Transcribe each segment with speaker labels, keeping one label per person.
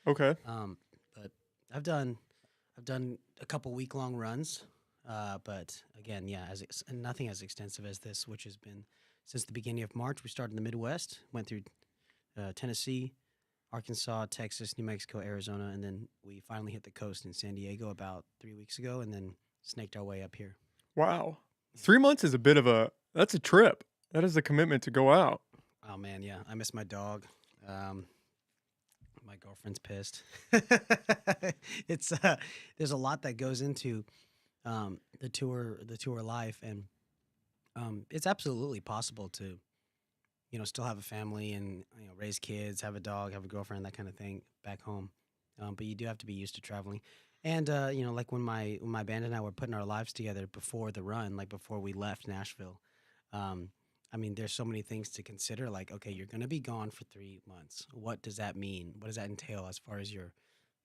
Speaker 1: Okay.
Speaker 2: But I've done a couple week-long runs. But again, yeah, nothing as extensive as this, which has been since the beginning of March. We started in the Midwest, went through Tennessee, Arkansas, Texas, New Mexico, Arizona, and then we finally hit the coast in San Diego about 3 weeks ago, and then snaked our way up here.
Speaker 1: Wow. 3 months is a bit of that's a trip. That is a commitment to go out.
Speaker 2: Oh man, yeah, I miss my dog. Um, my girlfriend's pissed. it's There's a lot that goes into the tour life, and it's absolutely possible to still have a family and raise kids, have a dog, have a girlfriend, that kind of thing back home. But you do have to be used to traveling. And like when my band and I were putting our lives together before the run, like before we left Nashville. Um, I mean, there's so many things to consider. Like, okay, you're going to be gone for 3 months. What does that mean? What does that entail as far as your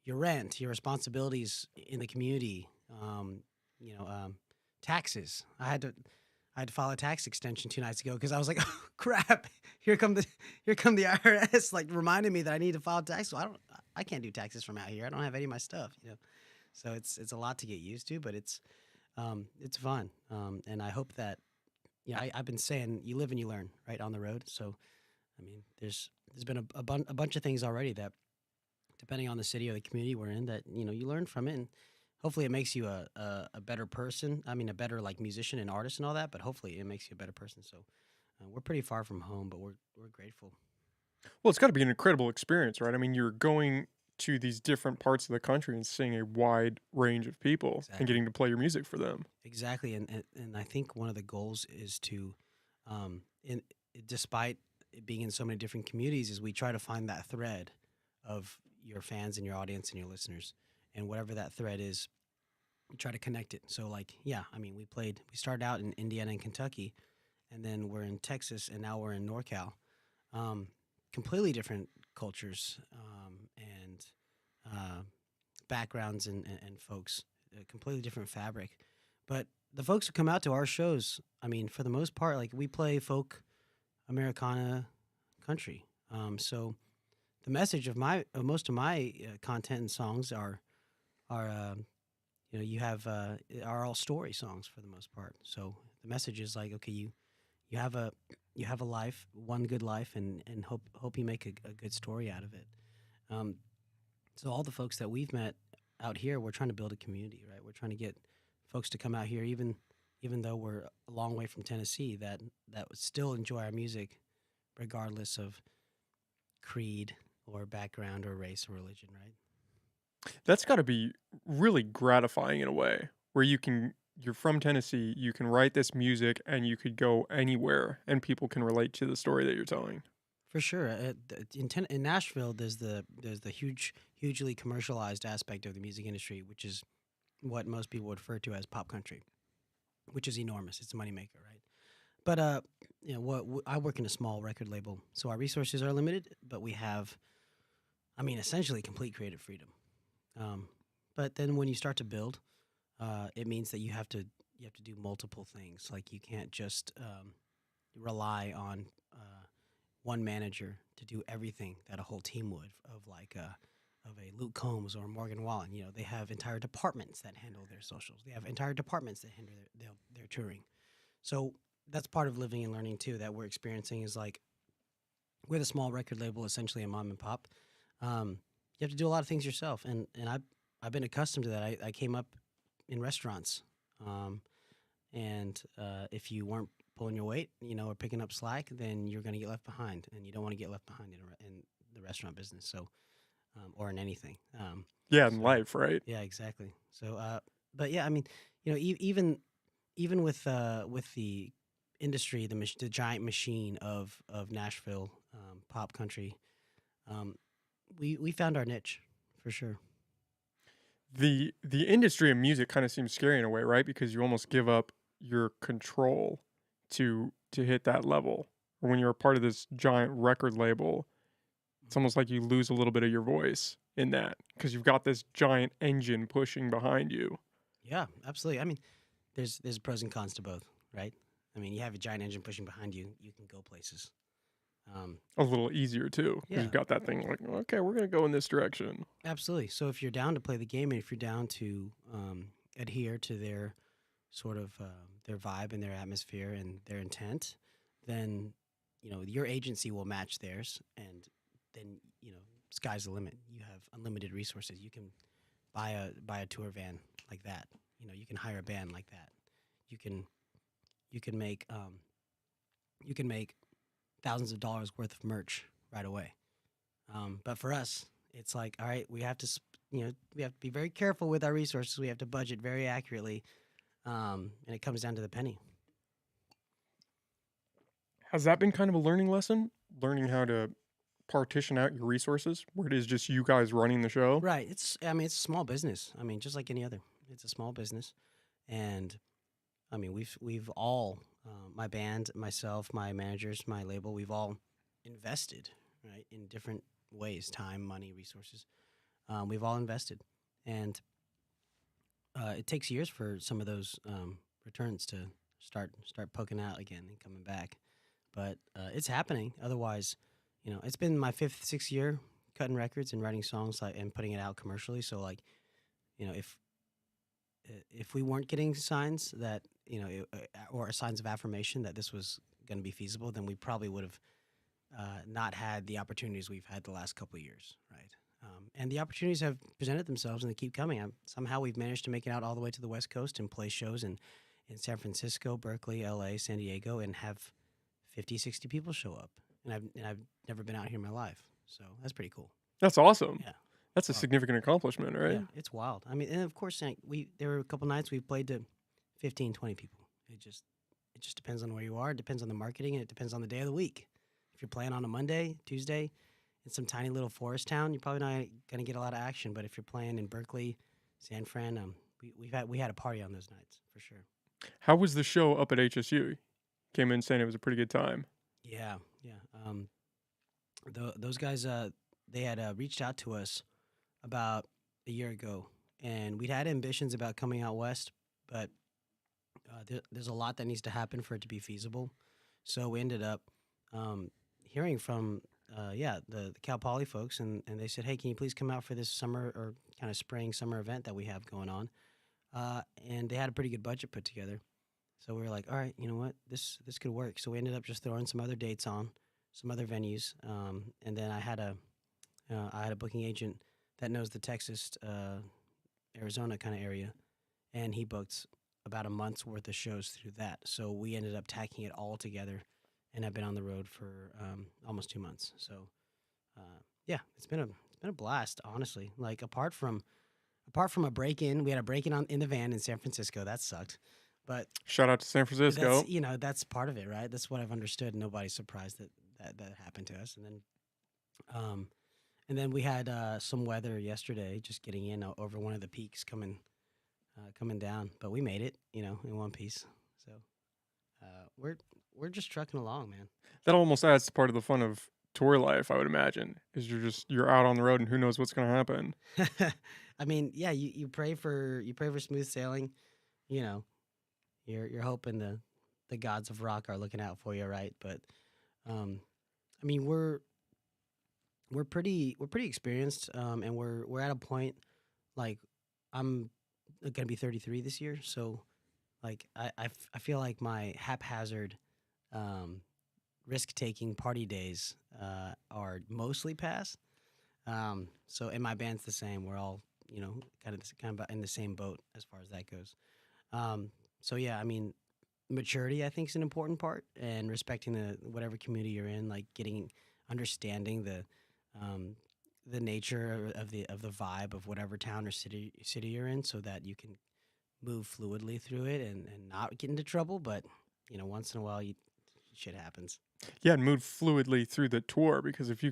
Speaker 2: rent, your responsibilities in the community, you know, um, taxes? I had to file a tax extension 2 nights ago because I was like, oh crap, here come the IRS, like reminding me that I need to file tax. So I can't do taxes from out here. I don't have any of my stuff. So it's a lot to get used to, but it's fun. And I hope that I've been saying you live and you learn, right, on the road. So I mean, there's been a bunch of things already that, depending on the city or the community we're in, that you learn from it, and hopefully it makes you a better person. I mean, a better like musician and artist and all that, but hopefully it makes you a better person. So we're pretty far from home, but we're grateful.
Speaker 1: Well, it's got to be an incredible experience, right? I mean, you're going to these different parts of the country and seeing a wide range of people and
Speaker 2: Exactly.
Speaker 1: getting to play your music for them.
Speaker 2: Exactly, and I think one of the goals is to, in despite it being in so many different communities, is we try to find that thread of your fans and your audience and your listeners, and whatever that thread is, we try to connect it. So, like, yeah, I mean, we started out in Indiana and Kentucky, and then we're in Texas, and now we're in NorCal. Um, Completely different cultures, and uh, backgrounds and folks, a completely different fabric. But the folks who come out to our shows, I mean, for the most part, like we play folk, Americana, country. So the message of most of my content and songs are you have are all story songs for the most part. So the message is like, okay, you have a you have a life, one good life, and hope you make a good story out of it. Um, so all the folks that we've met out here, we're trying to build a community, right? We're trying to get folks to come out here, even though we're a long way from Tennessee, that would still enjoy our music, regardless of creed or background or race or religion, right?
Speaker 1: That's got to be really gratifying in a way where you're from Tennessee, you can write this music and you could go anywhere and people can relate to the story that you're telling.
Speaker 2: For sure. In Nashville, there's the hugely commercialized aspect of the music industry, which is what most people would refer to as pop country, which is enormous. It's a moneymaker, right? But I work in a small record label, so our resources are limited, but we have, I mean, essentially complete creative freedom. Um, but then when you start to build, it means that you have to do multiple things. Like you can't just rely on one manager to do everything that a whole team would of a Luke Combs or Morgan Wallen. They have entire departments that handle their socials. They have entire departments that handle their touring. So that's part of living and learning too that we're experiencing is like we're the small record label, essentially a mom and pop. You have to do a lot of things yourself, and I've been accustomed to that. I came up in restaurants, um, and if you weren't pulling your weight, or picking up slack, then you're going to get left behind, and you don't want to get left behind in the restaurant business. So, or in anything.
Speaker 1: Yeah, in
Speaker 2: So
Speaker 1: life, right?
Speaker 2: yeah, exactly. So, but yeah, I mean, even with the industry, the giant machine of Nashville pop country, um, we found our niche for sure.
Speaker 1: The industry of music kind of seems scary in a way, right? Because you almost give up your control to hit that level. Or when you're a part of this giant record label, it's almost like you lose a little bit of your voice in that because you've got this giant engine pushing behind you.
Speaker 2: Yeah, absolutely. I mean, there's pros and cons to both, right? I mean, you have a giant engine pushing behind you, you can go places.
Speaker 1: A little easier too, because
Speaker 2: Yeah,
Speaker 1: you've got that thing like, okay, we're gonna go in this direction.
Speaker 2: absolutely. So if you're down to play the game and if you're down to adhere to their sort of their vibe and their atmosphere and their intent, then your agency will match theirs, and then sky's the limit. You have unlimited resources. You can buy a tour van like that. You can hire a band like that. You can you can make thousands of dollars worth of merch right away. But for us, it's like, all right, we have to we have to be very careful with our resources. We have to budget very accurately, and it comes down to the penny.
Speaker 1: Has that been kind of a learning lesson? Learning how to partition out your resources, where it is just you guys running the show?
Speaker 2: Right. It's a small business. I mean, just like any other. It's a small business, and I mean, we've all my band, myself, my managers, my label, we've all invested, right, in different ways: time, money, resources. We've all invested, and it takes years for some of those returns to start poking out again and coming back. But it's happening. Otherwise, it's been my fifth, sixth year cutting records and writing songs like and putting it out commercially. So like, if we weren't getting signs that or signs of affirmation that this was going to be feasible, then we probably would have not had the opportunities we've had the last couple of years, right? And the opportunities have presented themselves and they keep coming. Somehow we've managed to make it out all the way to the West Coast and play shows in San Francisco, Berkeley, LA, San Diego, and have 50, 60 people show up. And I've never been out here in my life. So that's pretty cool.
Speaker 1: That's awesome.
Speaker 2: Yeah.
Speaker 1: That's a significant accomplishment, right?
Speaker 2: Yeah, it's wild. I mean, and of course, like, there were a couple nights we played to 15, 20 people. It just depends on where you are. It depends on the marketing, and it depends on the day of the week. If you're playing on a Monday, Tuesday, in some tiny little forest town, you're probably not going to get a lot of action. But if you're playing in Berkeley, San Fran, we had a party on those nights for sure.
Speaker 1: How was the show up at HSU? Came in saying it was a pretty good time.
Speaker 2: Yeah, yeah. Those guys, they had reached out to us about a year ago, and we'd had ambitions about coming out west, but there's a lot that needs to happen for it to be feasible. So we ended up hearing from the Cal Poly folks, and they said, hey, can you please come out for this summer or kind of spring summer event that we have going on? And they had a pretty good budget put together. So we were like, all right, you know what, this could work. So we ended up just throwing some other dates on, some other venues, and then I had a booking agent that knows the Texas, Arizona kind of area, and he booked about a month's worth of shows through that. So we ended up tacking it all together, and I've been on the road for almost 2 months. So yeah, it's been a blast, honestly. Like apart from a break in, we had a break in in the van in San Francisco. That sucked, but
Speaker 1: Shout out to San Francisco.
Speaker 2: that's part of it, right? That's what I've understood. Nobody's surprised that happened to us, and then we had some weather yesterday, just getting in over one of the peaks coming down, but we made it, in one piece. So we're just trucking along, man.
Speaker 1: That almost adds to part of the fun of tour life, I would imagine, is you're out on the road and who knows what's going to happen.
Speaker 2: I mean, yeah, you pray for smooth sailing, you know. You're hoping the gods of rock are looking out for you, right? But I mean, we're pretty experienced, and we're at a point like I'm gonna be 33 this year, so like I feel like my haphazard risk taking party days are mostly past. So and my band's the same. We're all kind of in the same boat as far as that goes. So yeah, I mean, maturity I think is an important part, and respecting the whatever community you're in, like understanding the nature of the vibe of whatever town or city you're in, so that you can move fluidly through it and not get into trouble. But once in a while, shit happens.
Speaker 1: Yeah, and move fluidly through the tour, because if you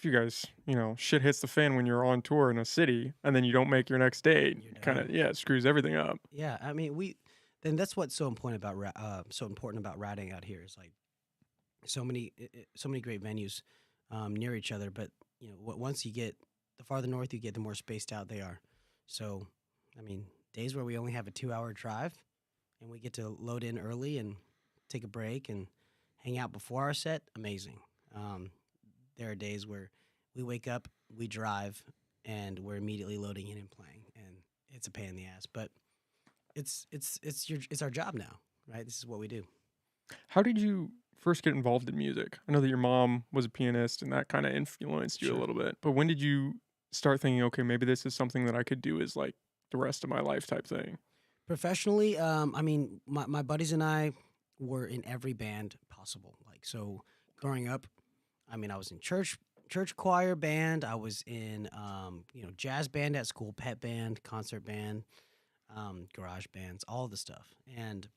Speaker 1: guys, shit hits the fan when you're on tour in a city and then you don't make your next date, kind of, yeah, it screws everything up.
Speaker 2: Yeah, I mean, then that's what's so important about riding out here is like so many great venues near each other, but once you get the farther north you get, the more spaced out they are. So, I mean, days where we only have a 2-hour drive and we get to load in early and take a break and hang out before our set, amazing. Um, there are days where we wake up, we drive, and we're immediately loading in and playing, and it's a pain in the ass. But it's our job now, right? This is what we do.
Speaker 1: How did you first get involved in music? I know that your mom was a pianist and that kind of influenced you a
Speaker 2: Sure.
Speaker 1: little bit, but when did you start thinking, okay, maybe this is something that I could do as like the rest of my life type thing?
Speaker 2: Professionally, I mean, my buddies and I were in every band possible. Like so, growing up, I mean, I was in church choir band. I was in jazz band at school, pet band, concert band, garage bands, all the stuff. And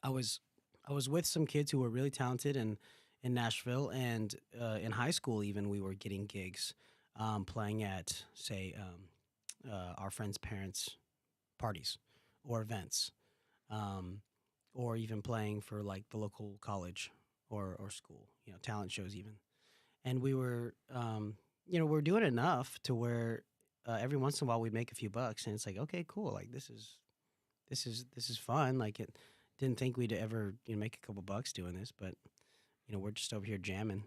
Speaker 2: I was I was with some kids who were really talented in Nashville, and in high school even we were getting gigs, playing at say our friends' parents' parties or events, um, or even playing for like the local college or school, talent shows even. And we were we are doing enough to where every once in a while we make a few bucks, and it's like okay, cool, like this is fun. Like it didn't think we'd ever make a couple bucks doing this, but we're just over here jamming,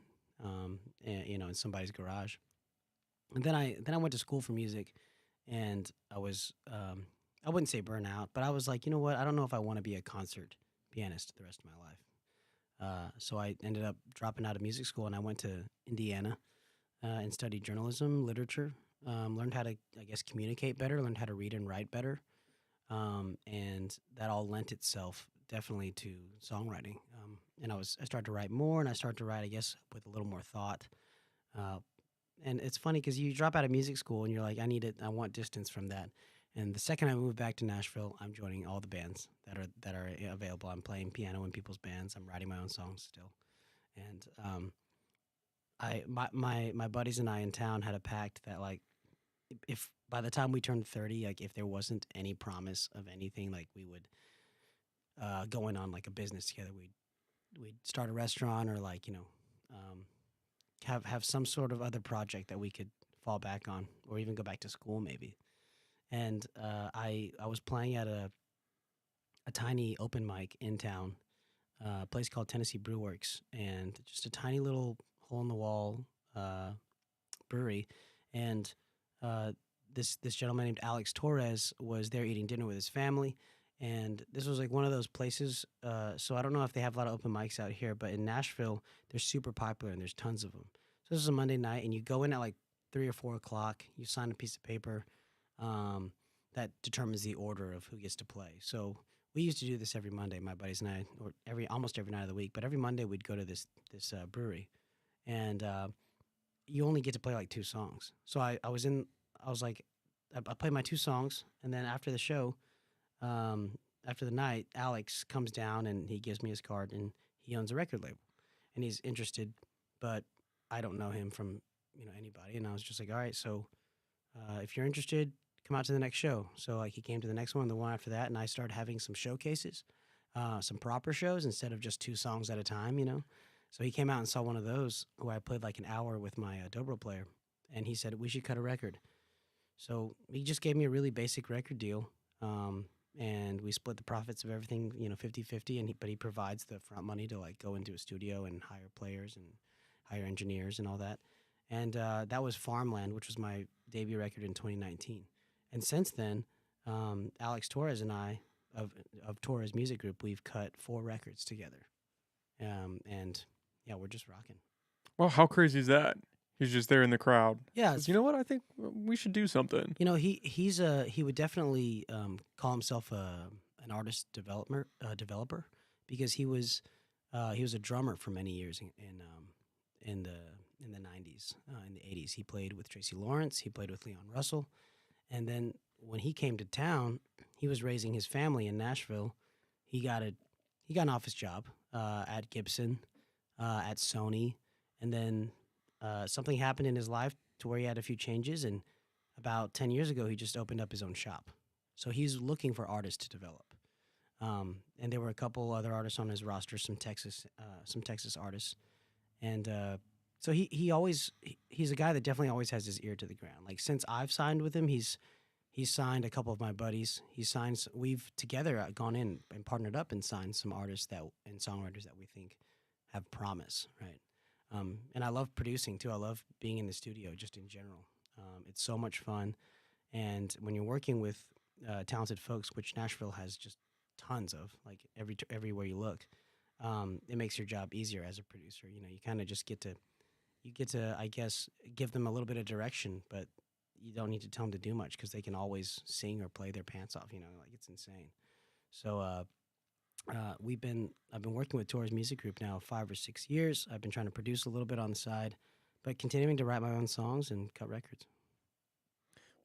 Speaker 2: in somebody's garage. And then I went to school for music, and I wouldn't say burnout, but I was like, you know what? I don't know if I want to be a concert pianist the rest of my life. So I ended up dropping out of music school, and I went to Indiana and studied journalism, literature. Learned how to, I guess, communicate better. Learned how to read and write better, and that all lent itself definitely to songwriting. And I started to write more, and I started to write, I guess, with a little more thought. Uh, and it's funny because you drop out of music school and you're like, I need it. I want distance from that. And the second I moved back to Nashville, I'm joining all the bands that are available. I'm playing piano in people's bands. I'm writing my own songs still. And my buddies and I in town had a pact that like if by the time we turned 30, like if there wasn't any promise of anything, like we would go in on like a business together. We'd start a restaurant or like um, have some sort of other project that we could fall back on, or even go back to school maybe. And I was playing at a tiny open mic in town, a place called Tennessee Brew Works, and just a tiny little hole in the wall uh, brewery. And uh, this gentleman named Alex Torres was there eating dinner with his family. And this was like one of those places. So I don't know if they have a lot of open mics out here, but in Nashville, they're super popular and there's tons of them. So this is a Monday night, and you go in at like 3 or 4 o'clock. You sign a piece of paper um, that determines the order of who gets to play. So we used to do this every Monday, my buddies and I, or almost every night of the week. But every Monday we'd go to this brewery, and you only get to play like two songs. So I was like, I played my two songs, and then after the show, um, after the night, Alex comes down and he gives me his card, and he owns a record label, and he's interested, but I don't know him from anybody, and I was just like, all right, so if you're interested, come out to the next show. So like he came to the next one, the one after that, and I started having some showcases, some proper shows instead of just two songs at a time. So he came out and saw one of those where I played like an hour with my dobro player, and he said we should cut a record. So he just gave me a really basic record deal, and we split the profits of everything, 50-50. But he provides the front money to like go into a studio and hire players and hire engineers and all that. And that was Farmland, which was my debut record in 2019. And since then, Alex Torres and I of Torres Music Group, we've cut 4 records together. And yeah, we're just rocking.
Speaker 1: Well, how crazy is that? He's just there in the crowd.
Speaker 2: Yeah,
Speaker 1: Says, you know what? I think we should do something.
Speaker 2: he would definitely call himself an artist developer because he was a drummer for many years in the 90s, in the 80s. He played with Tracy Lawrence, he played with Leon Russell, and then when he came to town, he was raising his family in Nashville. He got an office job at Gibson, at Sony, and then something happened in his life to where he had a few changes, and about 10 years ago, he just opened up his own shop. So he's looking for artists to develop. And there were a couple other artists on his roster, some Texas artists, and so he's a guy that definitely always has his ear to the ground. Like since I've signed with him, he's signed a couple of my buddies. We've together gone in and partnered up and signed some artists and songwriters that we think have promise, right? And I love producing too. I love being in the studio just in general. It's so much fun. And when you're working with talented folks, which Nashville has just tons of, like everywhere you look, it makes your job easier as a producer. You know, you kind of just get to, I guess, give them a little bit of direction, but you don't need to tell them to do much because they can always sing or play their pants off. You know, like it's insane. So I've been working with Tor's music group now 5 or 6 years. I've been trying to produce a little bit on the side, but continuing to write my own songs and cut records.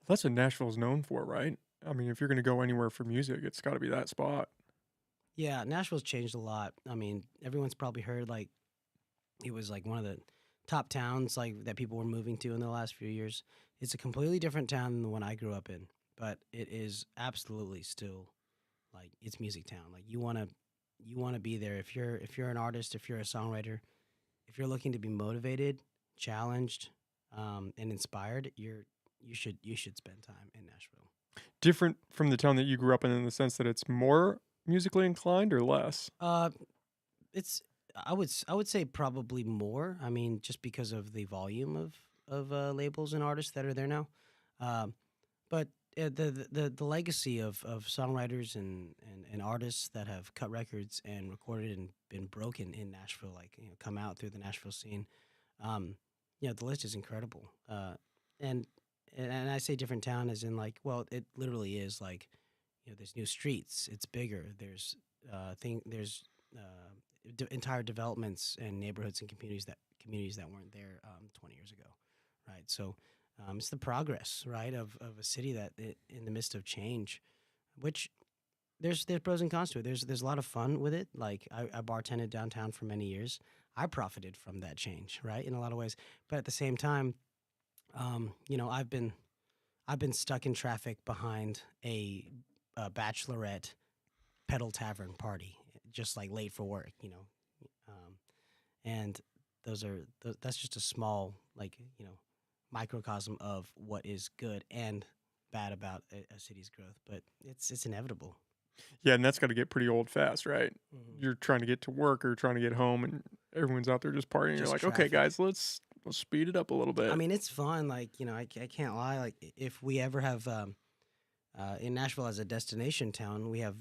Speaker 1: That's what Nashville's known for, right? I mean, if you're going to go anywhere for music, it's got to be that spot.
Speaker 2: Yeah, Nashville's changed a lot. I mean, everyone's probably heard like it was like one of the top towns like that people were moving to in the last few years. It's a completely different town than the one I grew up in, but it is absolutely still like it's music town. Like you want to be there if you're an artist, if you're a songwriter, if you're looking to be motivated, challenged, and inspired, you should spend time in Nashville.
Speaker 1: Different from the town that you grew up in the sense that it's more musically inclined or less?
Speaker 2: Uh, it's I would say probably more. I mean, just because of the volume of labels and artists that are there now. Um, but the legacy of songwriters and artists that have cut records and recorded and been broken in Nashville, like come out through the Nashville scene, um, the list is incredible. And and I say different town as in like, well, it literally is like, there's new streets, it's bigger. There's entire developments and neighborhoods and communities that weren't there 20 years ago, right? So it's the progress, right, of a city in the midst of change, which there's pros and cons to it. There's a lot of fun with it. Like I bartended downtown for many years. I profited from that change, right, in a lot of ways. But at the same time, I've been stuck in traffic behind a bachelorette pedal tavern party, just like late for work, um, and that's just a small like microcosm of what is good and bad about a city's growth, but it's inevitable.
Speaker 1: Yeah, and that's got to get pretty old fast, right?
Speaker 2: Hmm.
Speaker 1: You're trying to get to work or trying to get home, and everyone's out there just partying. You're
Speaker 2: Just
Speaker 1: like, okay,
Speaker 2: traffic.
Speaker 1: guys, let's speed it up a little
Speaker 2: I
Speaker 1: bit.
Speaker 2: mean, it's fun. Like I can't lie. Like if we ever have in Nashville as a destination town, we have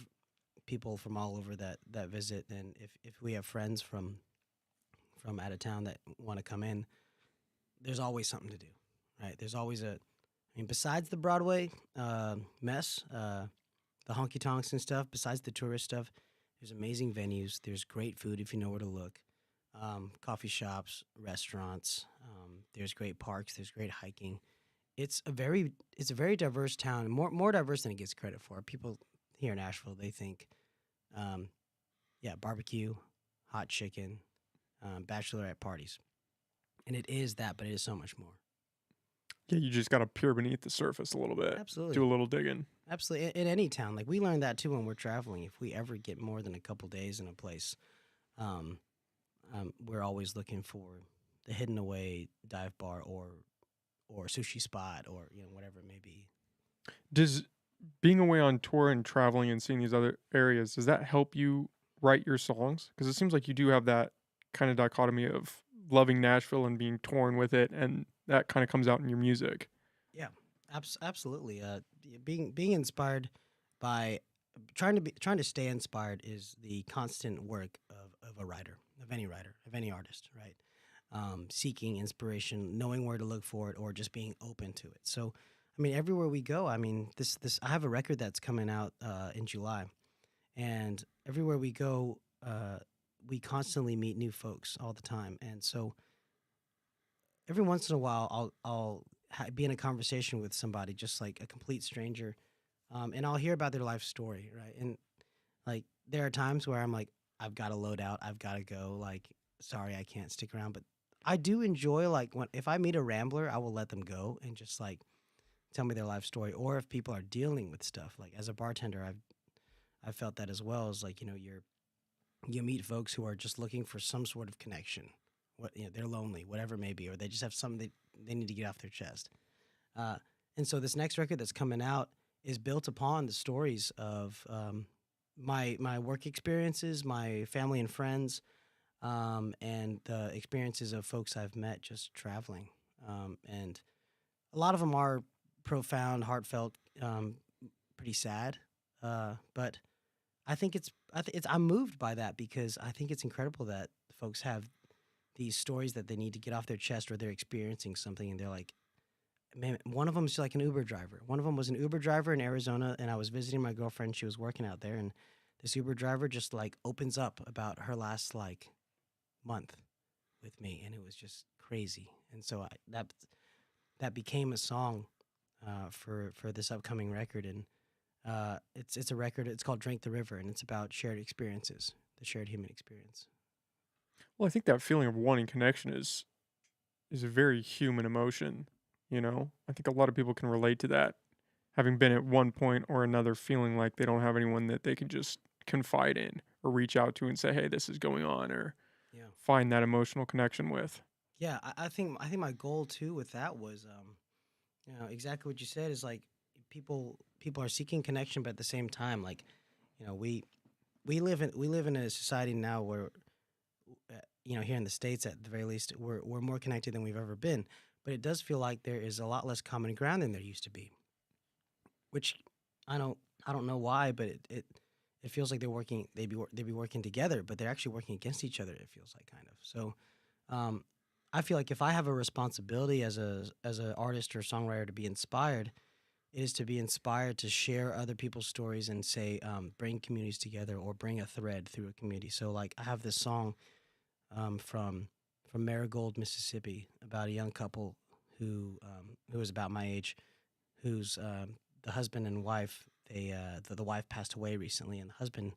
Speaker 2: people from all over that visit, and if we have friends from out of town that want to come in, there's always something to do, right? There's always I mean, besides the Broadway mess, the honky tonks and stuff, besides the tourist stuff, there's amazing venues. There's great food if you know where to look. Coffee shops, restaurants. There's great parks. There's great hiking. It's a very diverse town, more diverse than it gets credit for. People here in Asheville, they think, um, yeah, barbecue, hot chicken, bachelorette parties, and it is that, but it is so much more.
Speaker 1: Yeah, you just got to peer beneath the surface a little bit, do
Speaker 2: Absolutely.
Speaker 1: a little digging.
Speaker 2: Absolutely. In any town, like we learn that too when we're traveling. If we ever get more than a couple days in a place, um, we're always looking for the hidden away dive bar or sushi spot or whatever it may be.
Speaker 1: Does being away on tour and traveling and seeing these other areas, does that help you write your songs? Because it seems like you do have that kind of dichotomy of loving Nashville and being torn with it, and that kind of comes out in your music.
Speaker 2: Yeah, absolutely. Being inspired by trying to stay inspired is the constant work of a writer, of any artist, right? Seeking inspiration, knowing where to look for it, or just being open to it. So, I mean, everywhere we go, I mean, this I have a record that's coming out in July, and everywhere we go, we constantly meet new folks all the time, and so every once in a while, I'll be in a conversation with somebody, just like a complete stranger, and I'll hear about their life story, right? And like there are times where I'm like, I've got to load out, I've got to go. Like, sorry, I can't stick around, but I do enjoy like when if I meet a rambler, I will let them go and just like tell me their life story. Or if people are dealing with stuff, like as a bartender, I've felt that as well. As like you meet folks who are just looking for some sort of connection. What they're lonely, whatever it may be, or they just have something they need to get off their chest. Uh, and so this next record that's coming out is built upon the stories of my work experiences, my family and friends, and the experiences of folks I've met just traveling. And a lot of them are profound, heartfelt, pretty sad. But I'm moved by that because I think it's incredible that folks have these stories that they need to get off their chest, or they're experiencing something and they're like, man, one of them is like an Uber driver. One of them was an Uber driver in Arizona, and I was visiting my girlfriend. She was working out there, and this Uber driver just like opens up about her last like month with me, and it was just crazy. And so that became a song for this upcoming record, and it's a record. It's called "Drink the River," and it's about shared experiences, the shared human experience.
Speaker 1: Well, I think that feeling of wanting connection is a very human emotion, you know? I think a lot of people can relate to that, having been at one point or another feeling like they don't have anyone that they can just confide in or reach out to and say, "Hey, this is going on," or
Speaker 2: Yeah.
Speaker 1: find that emotional connection with.
Speaker 2: Yeah, I think my goal too with that was exactly what you said is like people are seeking connection, but at the same time, like we live in a society now where here in the states at the very least we're more connected than we've ever been, but it does feel like there is a lot less common ground than there used to be, which I don't I don't know why, but it feels like they'd be working together, but they're actually working against each other. It feels like kind of so. Um, I feel like if I have a responsibility as an artist or songwriter to be inspired, it is to be inspired to share other people's stories and say bring communities together or bring a thread through a community. So like I have this song from Marigold, Mississippi, about a young couple who was about my age, who's the husband and wife. The wife passed away recently, and the husband,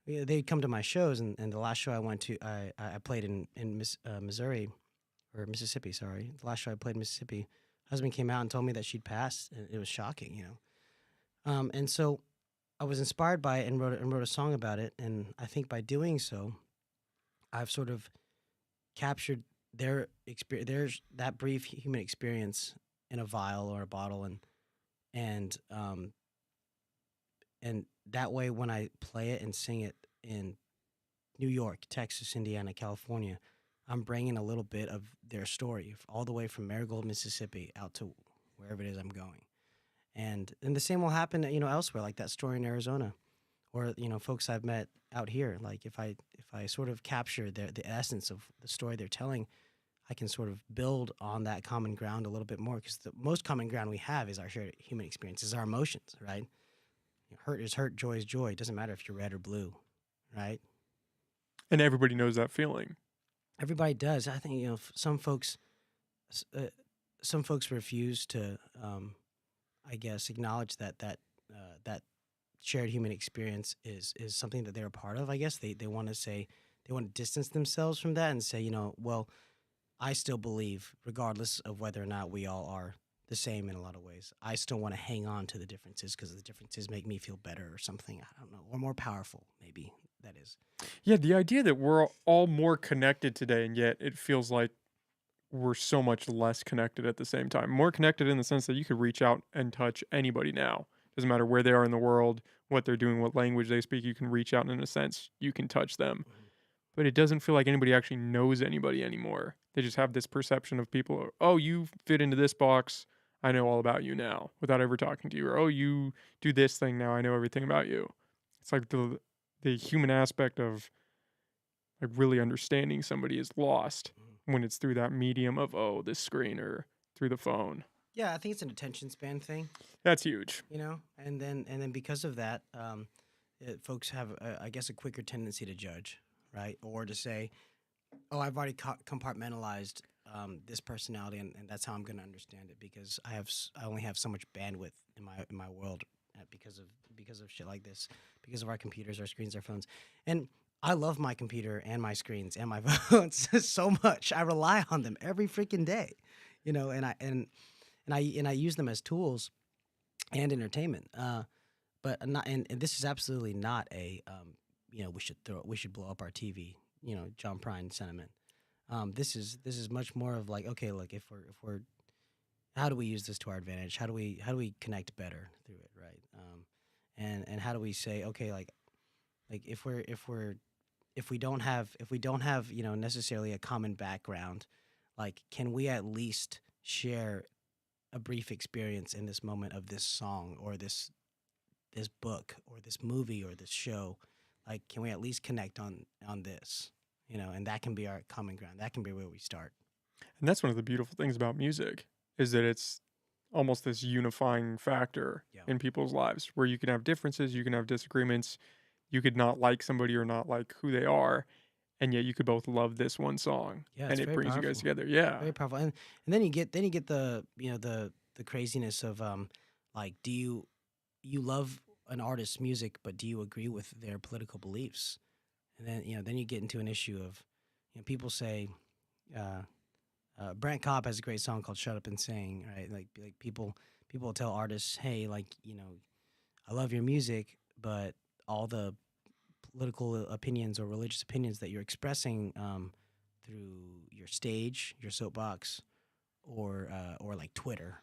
Speaker 2: yeah, they'd come to my shows, and the last show I went to, I played in Missouri or Mississippi. Sorry, the last show I played in Mississippi. Husband came out and told me that she'd passed, and it was shocking. And so I was inspired by it and wrote a song about it. And I think by doing so, I've sort of captured their experience, that brief human experience in a vial or a bottle, and um and that way when I play it and sing it in New York, Texas, Indiana, California, I'm bringing a little bit of their story all the way from Marigold, Mississippi, out to wherever it is I'm going. And the same will happen, elsewhere, like that story in Arizona, or folks I've met out here. Like if I sort of capture the essence of the story they're telling, I can sort of build on that common ground a little bit more, because the most common ground we have is our shared human experiences, our emotions, right? Hurt is hurt, joy is joy. It doesn't matter if you're red or blue, right?
Speaker 1: And everybody knows that feeling.
Speaker 2: Everybody does. I think s- uh, some folks refuse to, I guess, acknowledge that shared human experience is something that they're a part of. I guess they want to say they want to distance themselves from that and say, well, I still believe, regardless of whether or not we all are the same in a lot of ways, I still want to hang on to the differences because the differences make me feel better or something. I don't know, or more powerful, maybe that is.
Speaker 1: Yeah, the idea that we're all more connected today, and yet it feels like we're so much less connected at the same time. More connected in the sense that you could reach out and touch anybody now. Doesn't matter where they are in the world, what they're doing, what language they speak, you can reach out and in a sense, you can touch them.
Speaker 2: Mhm.
Speaker 1: But it doesn't feel like anybody actually knows anybody anymore. They just have this perception of people, oh, you fit into this box. I know all about you now without ever talking to you. Or, oh, you do this thing now. I know everything about you. It's like the human aspect of like really understanding somebody is lost
Speaker 2: Mhm.
Speaker 1: when it's through that medium of, oh, this screen or through the phone.
Speaker 2: Yeah, I think it's an attention span thing,
Speaker 1: That's huge.
Speaker 2: and then because of that, folks have, I guess, a quicker tendency to judge, right, or to say, "Oh, I've already compartmentalized this personality, and that's how I'm going to understand it because I only have so much bandwidth in my world because of shit like this, because of our computers, our screens, our phones, and." I love my computer and my screens and my phones so much. I rely on them every freaking day, and I use them as tools and entertainment. But not, and this is absolutely not a we should blow up our TV, John Prine sentiment. This is much more of like, okay, look, if we're how do we use this to our advantage? How do we connect better through it, right? And how do we say, okay, like if we're if we don't have necessarily a common background, like can we at least share a brief experience in this moment of this song or this book or this movie or this show? Like, can we at least connect on this? And that can be our common ground. That can be where we start.
Speaker 1: And that's one of the beautiful things about music is that it's almost this unifying factor
Speaker 2: Yeah.
Speaker 1: in people's lives where you can have differences, you can have disagreements, you could not like somebody or not like who they are, and yet you could both love this one song
Speaker 2: Yeah,
Speaker 1: and
Speaker 2: it's
Speaker 1: it
Speaker 2: very
Speaker 1: brings you guys
Speaker 2: powerful.
Speaker 1: together. Yeah.
Speaker 2: Very powerful. And then you get the craziness of like, do you love an artist's music, but do you agree with their political beliefs? And then you get into an issue of, people say, uh, Brent Cobb has a great song called "Shut Up and Sing," right? Like people will tell artists, hey, like, I love your music, but all the political opinions or religious opinions that you're expressing through your stage, your soapbox, or like Twitter,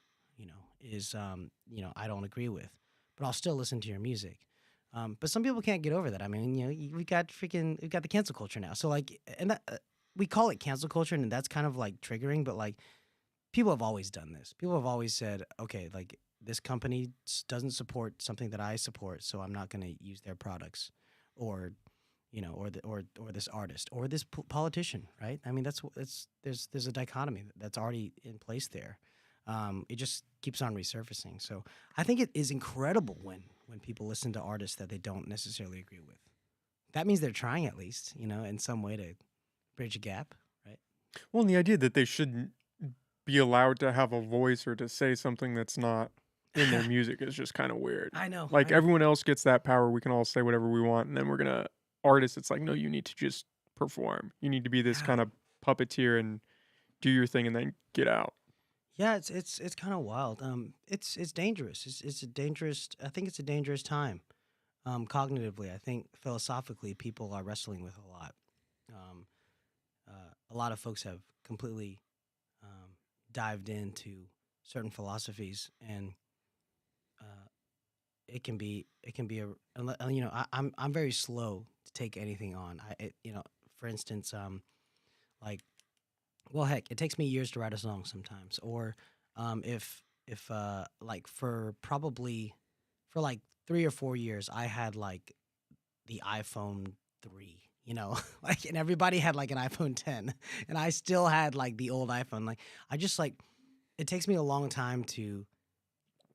Speaker 2: is I don't agree with, but I'll still listen to your music. But some people can't get over that. I mean, we got the cancel culture now. So like, and that, we call it cancel culture, and that's kind of like triggering. But like, people have always done this. People have always said, okay, like this company doesn't support something that I support, so I'm not going to use their products, or or this artist or this politician, right? I mean, there's a dichotomy that's already in place there. It just keeps on resurfacing. So I think it is incredible when people listen to artists that they don't necessarily agree with. That means they're trying at least, in some way to bridge a gap, right?
Speaker 1: Well, and the idea that they shouldn't be allowed to have a voice or to say something that's not in their music is just kind of weird.
Speaker 2: I know,
Speaker 1: Like
Speaker 2: I know.
Speaker 1: everyone else gets that power, we can all say whatever we want, and then we're gonna artists. It's like no, you need to just perform. You need to be this
Speaker 2: Yeah,
Speaker 1: kind of puppeteer and do your thing, and then get out.
Speaker 2: yeah. It's kind of wild. It's dangerous. It's a dangerous. I think it's a dangerous time. Cognitively, I think philosophically, people are wrestling with a lot. Um, a lot of folks have completely um, dived into certain philosophies, and uh, it can be I'm very slow to take anything on. For instance, like, well, heck, it takes me years to write a song sometimes, or if like for like 3 or 4 years, I had like the iPhone 3, like, and everybody had like an iPhone 10, and I still had like the old iPhone. Like, I just like, it takes me a long time to,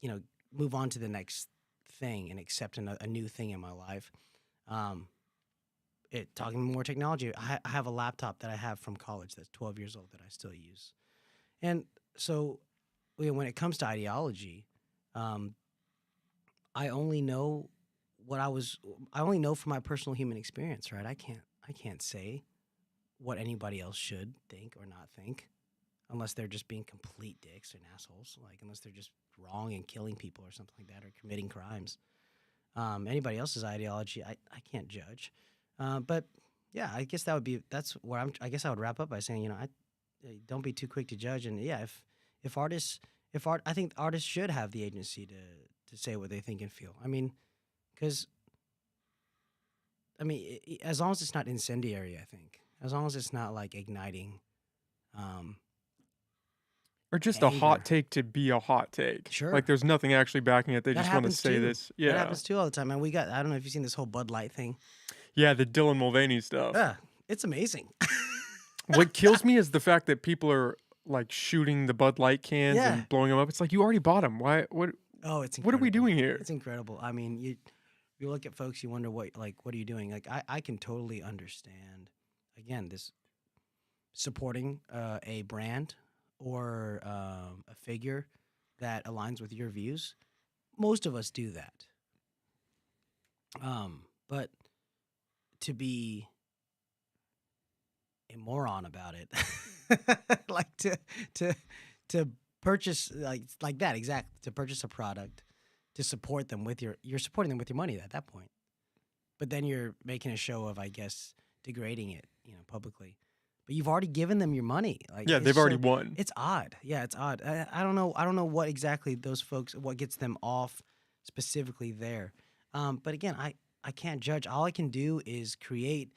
Speaker 2: you know, move on to the next thing and accept a new thing in my life. Um, talking more technology, I have a laptop that I have from college that's 12 years old that I still use. And so, when it comes to ideology, um, I only know what I only know from my personal human experience, right? I can't say what anybody else should think or not think, unless they're just being complete dicks and assholes, like unless they're just wrong and killing people or something like that, or committing crimes. Anybody else's ideology, I can't judge. But yeah, I guess that's where I guess I would wrap up by saying, don't be too quick to judge. And yeah, if artists, if art, I think artists should have the agency to say what they think and feel. I mean, because as long as it's not incendiary, I think, as long as it's not like igniting um,
Speaker 1: Or just a hot
Speaker 2: anger.
Speaker 1: take to be a hot take. Like
Speaker 2: Sure,
Speaker 1: there's nothing actually backing it. They
Speaker 2: that
Speaker 1: just want to
Speaker 2: happens
Speaker 1: say
Speaker 2: too.
Speaker 1: this.
Speaker 2: That
Speaker 1: Yeah.
Speaker 2: happens too all the time. And I don't know if you've seen this whole Bud Light thing.
Speaker 1: Yeah, the Dylan Mulvaney stuff.
Speaker 2: Yeah, it's amazing.
Speaker 1: What kills me is the fact that people are like shooting the Bud Light cans
Speaker 2: Yeah.
Speaker 1: and blowing them up. It's like you already bought them. Why?
Speaker 2: Oh, it's
Speaker 1: What are we
Speaker 2: incredible.
Speaker 1: doing here?
Speaker 2: It's incredible. I mean, you look at folks, you wonder what are you doing? Like, I can totally understand, again, this supporting a brand or a figure that aligns with your views. Most of us do that. But to be a moron about it, like to to purchase like that, exactly, to purchase a product, to support them with you're supporting them with your money at that point. But then you're making a show of, I guess, degrading it, publicly. But you've already given them your money. Like,
Speaker 1: Yeah,
Speaker 2: it's
Speaker 1: they've already
Speaker 2: so
Speaker 1: won.
Speaker 2: it's odd. Yeah, it's odd. I don't know. I don't know what exactly those folks, what gets them off specifically there. But again, I can't judge. All I can do is create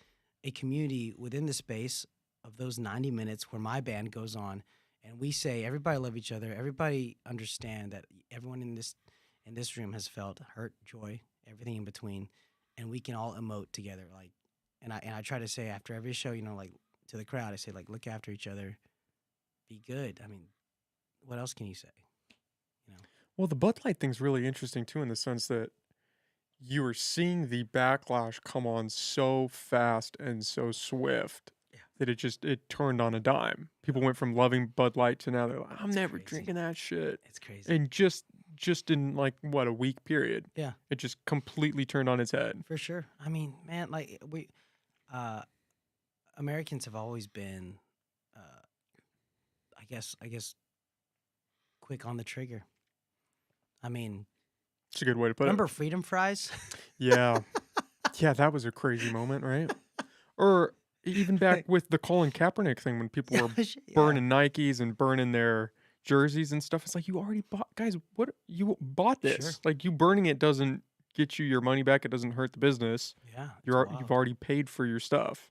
Speaker 2: a community within the space of those 90 minutes where my band goes on and we say everybody love each other, everybody understand that everyone in this room has felt hurt, joy, everything in between, and we can all emote together. Like, and I try to say after every show, like to the crowd, I say like, look after each other, be good. I mean, what else can you say? You know?
Speaker 1: Well, the Bud Light thing's really interesting too, in the sense that you were seeing the backlash come on so fast and so swift
Speaker 2: Yeah,
Speaker 1: that it turned on a dime. People went from loving Bud Light to now they're like, I'm
Speaker 2: it's
Speaker 1: never
Speaker 2: crazy.
Speaker 1: drinking that shit.
Speaker 2: It's crazy.
Speaker 1: And just in like what, a week period,
Speaker 2: Yeah,
Speaker 1: it just completely turned on its head.
Speaker 2: for sure. I mean, man, like uh, Americans have always been, uh, I guess, quick on the trigger. I mean,
Speaker 1: It's a good way to put it.
Speaker 2: remember freedom fries?
Speaker 1: Yeah. Yeah, that was a crazy moment, right? Or even back with the Colin Kaepernick thing when people
Speaker 2: Yeah,
Speaker 1: were
Speaker 2: shit, yeah,
Speaker 1: burning Nikes and burning their jerseys and stuff. It's like, you already bought, guys, what, you bought
Speaker 2: sure.
Speaker 1: this. Like, you burning it doesn't get you your money back. It doesn't hurt the business.
Speaker 2: Yeah, it's
Speaker 1: You've
Speaker 2: wild.
Speaker 1: already paid for your stuff.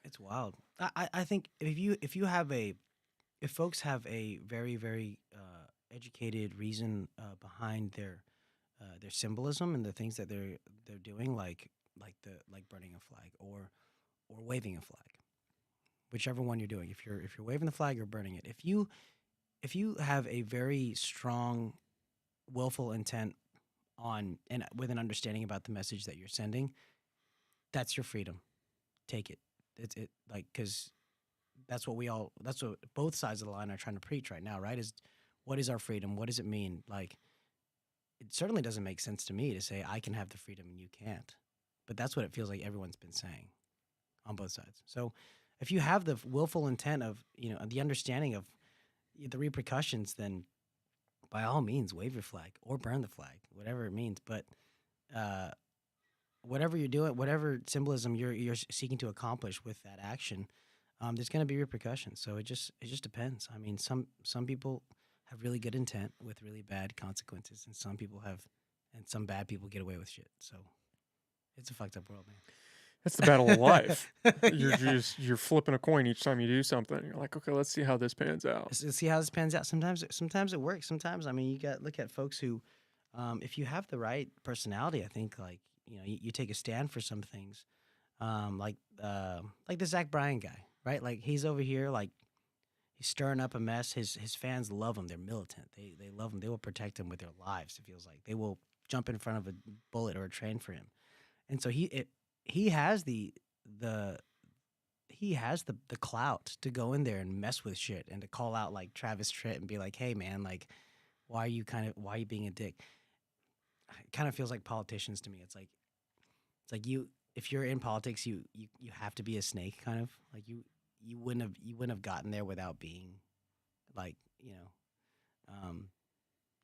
Speaker 2: It's wild. I think if folks have a very very educated reason behind their symbolism and the things that they're doing, like burning a flag or waving a flag, whichever one you're doing. If you're waving the flag or burning it, if you have a very strong willful intent on and with an understanding about the message that you're sending, that's your freedom. Take it. It's it like because that's what both sides of the line are trying to preach right now, right? Is what is our freedom? What does it mean? Like, it certainly doesn't make sense to me to say I can have the freedom and you can't. But that's what it feels like everyone's been saying on both sides. So if you have the willful intent of, the understanding of the repercussions, then by all means wave your flag or burn the flag, whatever it means. But uh, whatever you're doing, whatever symbolism you're seeking to accomplish with that action, there's going to be repercussions. So it just depends. I mean, some people have really good intent with really bad consequences, and some bad people get away with shit. So it's a fucked up world, man.
Speaker 1: That's the battle of life.
Speaker 2: Yeah.
Speaker 1: You're flipping a coin each time you do something. You're like, okay, let's see how this pans out.
Speaker 2: Let's see how this pans out. Sometimes it works. Sometimes, I mean, you got look at folks who, if you have the right personality, I think like you take a stand for some things, like the Zach Bryan guy, right? Like he's over here, like he's stirring up a mess. His fans love him. They're militant. They love him. They will protect him with their lives. It feels like they will jump in front of a bullet or a train for him. And so he has the he has the clout to go in there and mess with shit and to call out like Travis Tritt and be like, hey man, like why are you being a dick? It kind of feels like politicians to me. It's like you if you're in politics, you have to be a snake, kind of like you wouldn't have gotten there without being like um,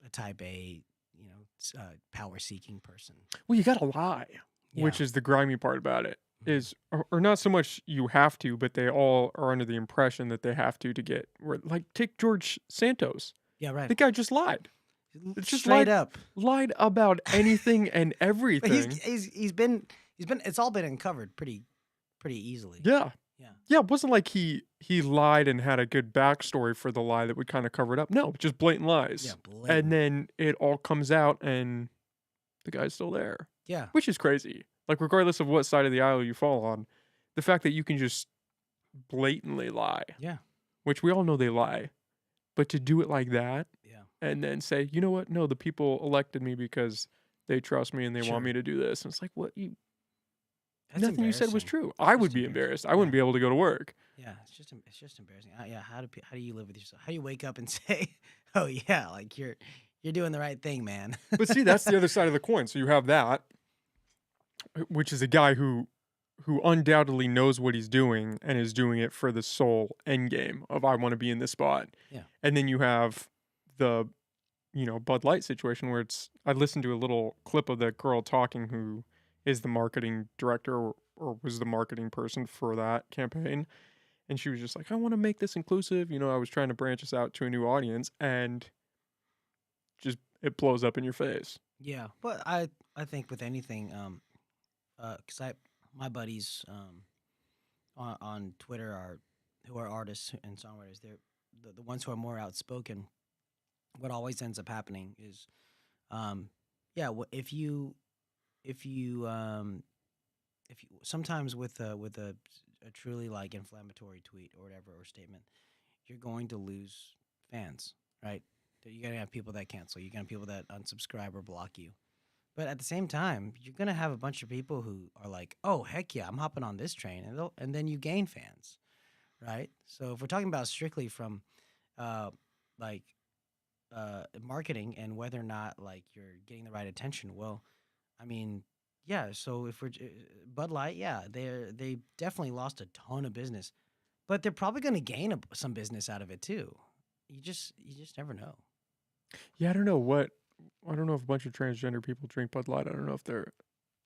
Speaker 2: a type A power seeking person.
Speaker 1: Well, you gotta lie,
Speaker 2: Yeah.
Speaker 1: which is the grimy part about it.
Speaker 2: Mhm.
Speaker 1: Is or not so much you have to, but they all are under the impression that they have to get where. Like, take George Santos.
Speaker 2: Yeah. Right.
Speaker 1: The guy just lied. It's just
Speaker 2: Straight up.
Speaker 1: lied about anything and
Speaker 2: But
Speaker 1: everything.
Speaker 2: he's been it's all been uncovered pretty easily.
Speaker 1: Yeah.
Speaker 2: Yeah.
Speaker 1: Yeah, it wasn't like he lied and had a good backstory for the lie that would kind of cover it up. No, just blatant lies.
Speaker 2: Yeah.
Speaker 1: And
Speaker 2: Blatant.
Speaker 1: then it all comes out and the guy's still there,
Speaker 2: Yeah.
Speaker 1: which is crazy. Like, regardless of what side of the aisle you fall on, the fact that you can just blatantly lie,
Speaker 2: Yeah.
Speaker 1: which we all know they lie, but to do it like that
Speaker 2: Yeah.
Speaker 1: and then say, you know what? No, the people elected me because they trust me and they
Speaker 2: Sure.
Speaker 1: want me to do this. And it's like, what?
Speaker 2: That's
Speaker 1: Nothing you said was
Speaker 2: embarrassing.
Speaker 1: true.
Speaker 2: It's
Speaker 1: I
Speaker 2: just
Speaker 1: would be embarrassed. I wouldn't be able to go to work.
Speaker 2: Yeah, it's just embarrassing. Yeah, how do you live with yourself? How do you wake up and say, "Oh yeah, like you're doing the right thing, man."
Speaker 1: But see, that's the other side of the coin. So you have that, which is a guy who undoubtedly knows what he's doing and is doing it for the sole end game of I want to be in this spot.
Speaker 2: Yeah.
Speaker 1: And then you have the Bud Light situation where I listened to a little clip of that girl talking who is the marketing director or was the marketing person for that campaign. And she was just like, I want to make this inclusive. I was trying to branch us out to a new audience, and just it blows up in your face.
Speaker 2: Yeah, but I think with anything, because my buddies, on Twitter are who are artists and songwriters. They're the ones who are more outspoken. What always ends up happening is, um, yeah, if you if you sometimes with a truly like inflammatory tweet or whatever or statement, you're going to lose fans, right? You're gonna have people that cancel. You're gonna have people that unsubscribe or block you. But at the same time, you're gonna have a bunch of people who are like, "Oh heck yeah, I'm hopping on this train," and then you gain fans, right? So if we're talking about strictly from uh, like marketing and whether or not like you're getting the right attention, well, I mean, yeah. So if we're Bud Light, yeah, they definitely lost a ton of business, but they're probably gonna gain some business out of it too. You just never know.
Speaker 1: Yeah, I don't know what. I don't know if a bunch of transgender people drink Bud Light. I don't know if they're.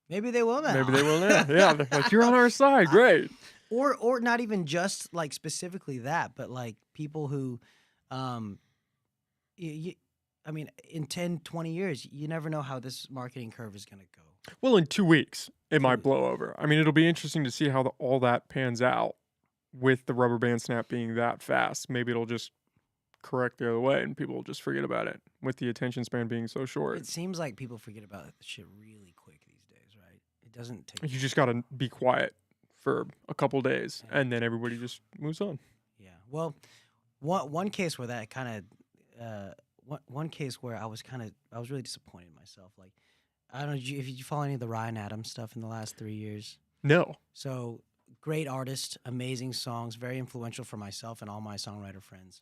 Speaker 2: Maybe they will
Speaker 1: Maybe
Speaker 2: now.
Speaker 1: they will now. Yeah, they're like, you're on our side. Great.
Speaker 2: Or not even just like specifically that, but like people who, um, you, I mean, in 10, 20 years, you never know how this marketing curve is gonna go.
Speaker 1: Well, in 2 weeks, it might
Speaker 2: Two,
Speaker 1: blow over. I mean, it'll be interesting to see how all that pans out with the rubber band snap being that fast. Maybe it'll just correct the other way and people will just forget about it with the attention span being so short.
Speaker 2: it seems like people forget about shit really quick these days, right? It doesn't take.
Speaker 1: You just got to be quiet for a couple days
Speaker 2: Yeah.
Speaker 1: and then everybody just moves on.
Speaker 2: Yeah. Well, one case where that kind of, one case where I was really disappointed in myself. Like, I don't know if you follow any of the Ryan Adams stuff in the last 3 years.
Speaker 1: No.
Speaker 2: So great artist, amazing songs, very influential for myself and all my songwriter friends.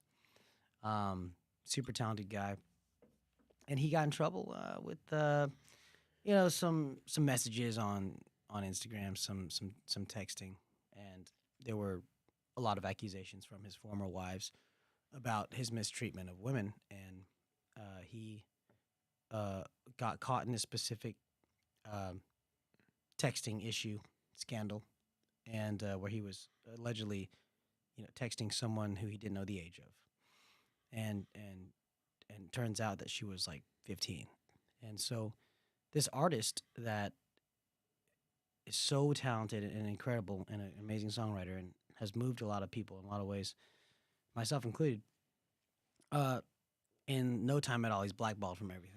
Speaker 2: Super talented guy, and he got in trouble with some messages on Instagram, some texting, and there were a lot of accusations from his former wives about his mistreatment of women, and he got caught in a specific um texting issue scandal, and where he was allegedly, texting someone who he didn't know the age of, and turns out that she was like 15, and so this artist that is so talented and incredible and an amazing songwriter and has moved a lot of people in a lot of ways, myself included. Uh, in no time at all, he's blackballed from everything.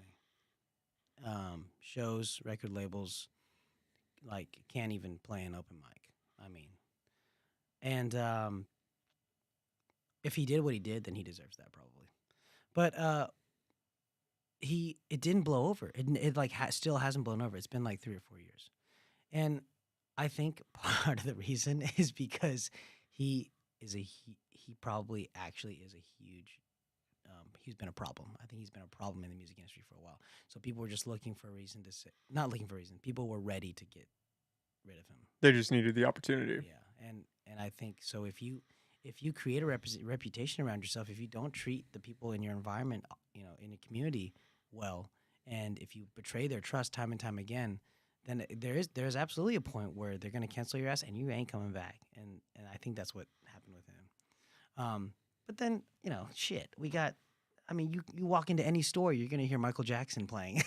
Speaker 2: Shows, record labels, like can't even play an open mic. I mean, and if he did what he did, then he deserves that probably. But it didn't blow over. It like still hasn't blown over. It's been like 3 or 4 years, and I think part of the reason is because he he probably actually is a huge. He's been a problem. I think he's been a problem in the music industry for a while. So people were just looking for a reason to say, not looking for a reason. People were ready to get rid of him.
Speaker 1: They just needed the opportunity.
Speaker 2: Yeah, and I think so. If you create a reputation around yourself, if you don't treat the people in your environment, in a community well, and if you betray their trust time and time again, then there's absolutely a point where they're going to cancel your ass and you ain't coming back. And I think that's what happened with him. But then shit, we got. I mean, you walk into any store, you're gonna hear Michael Jackson playing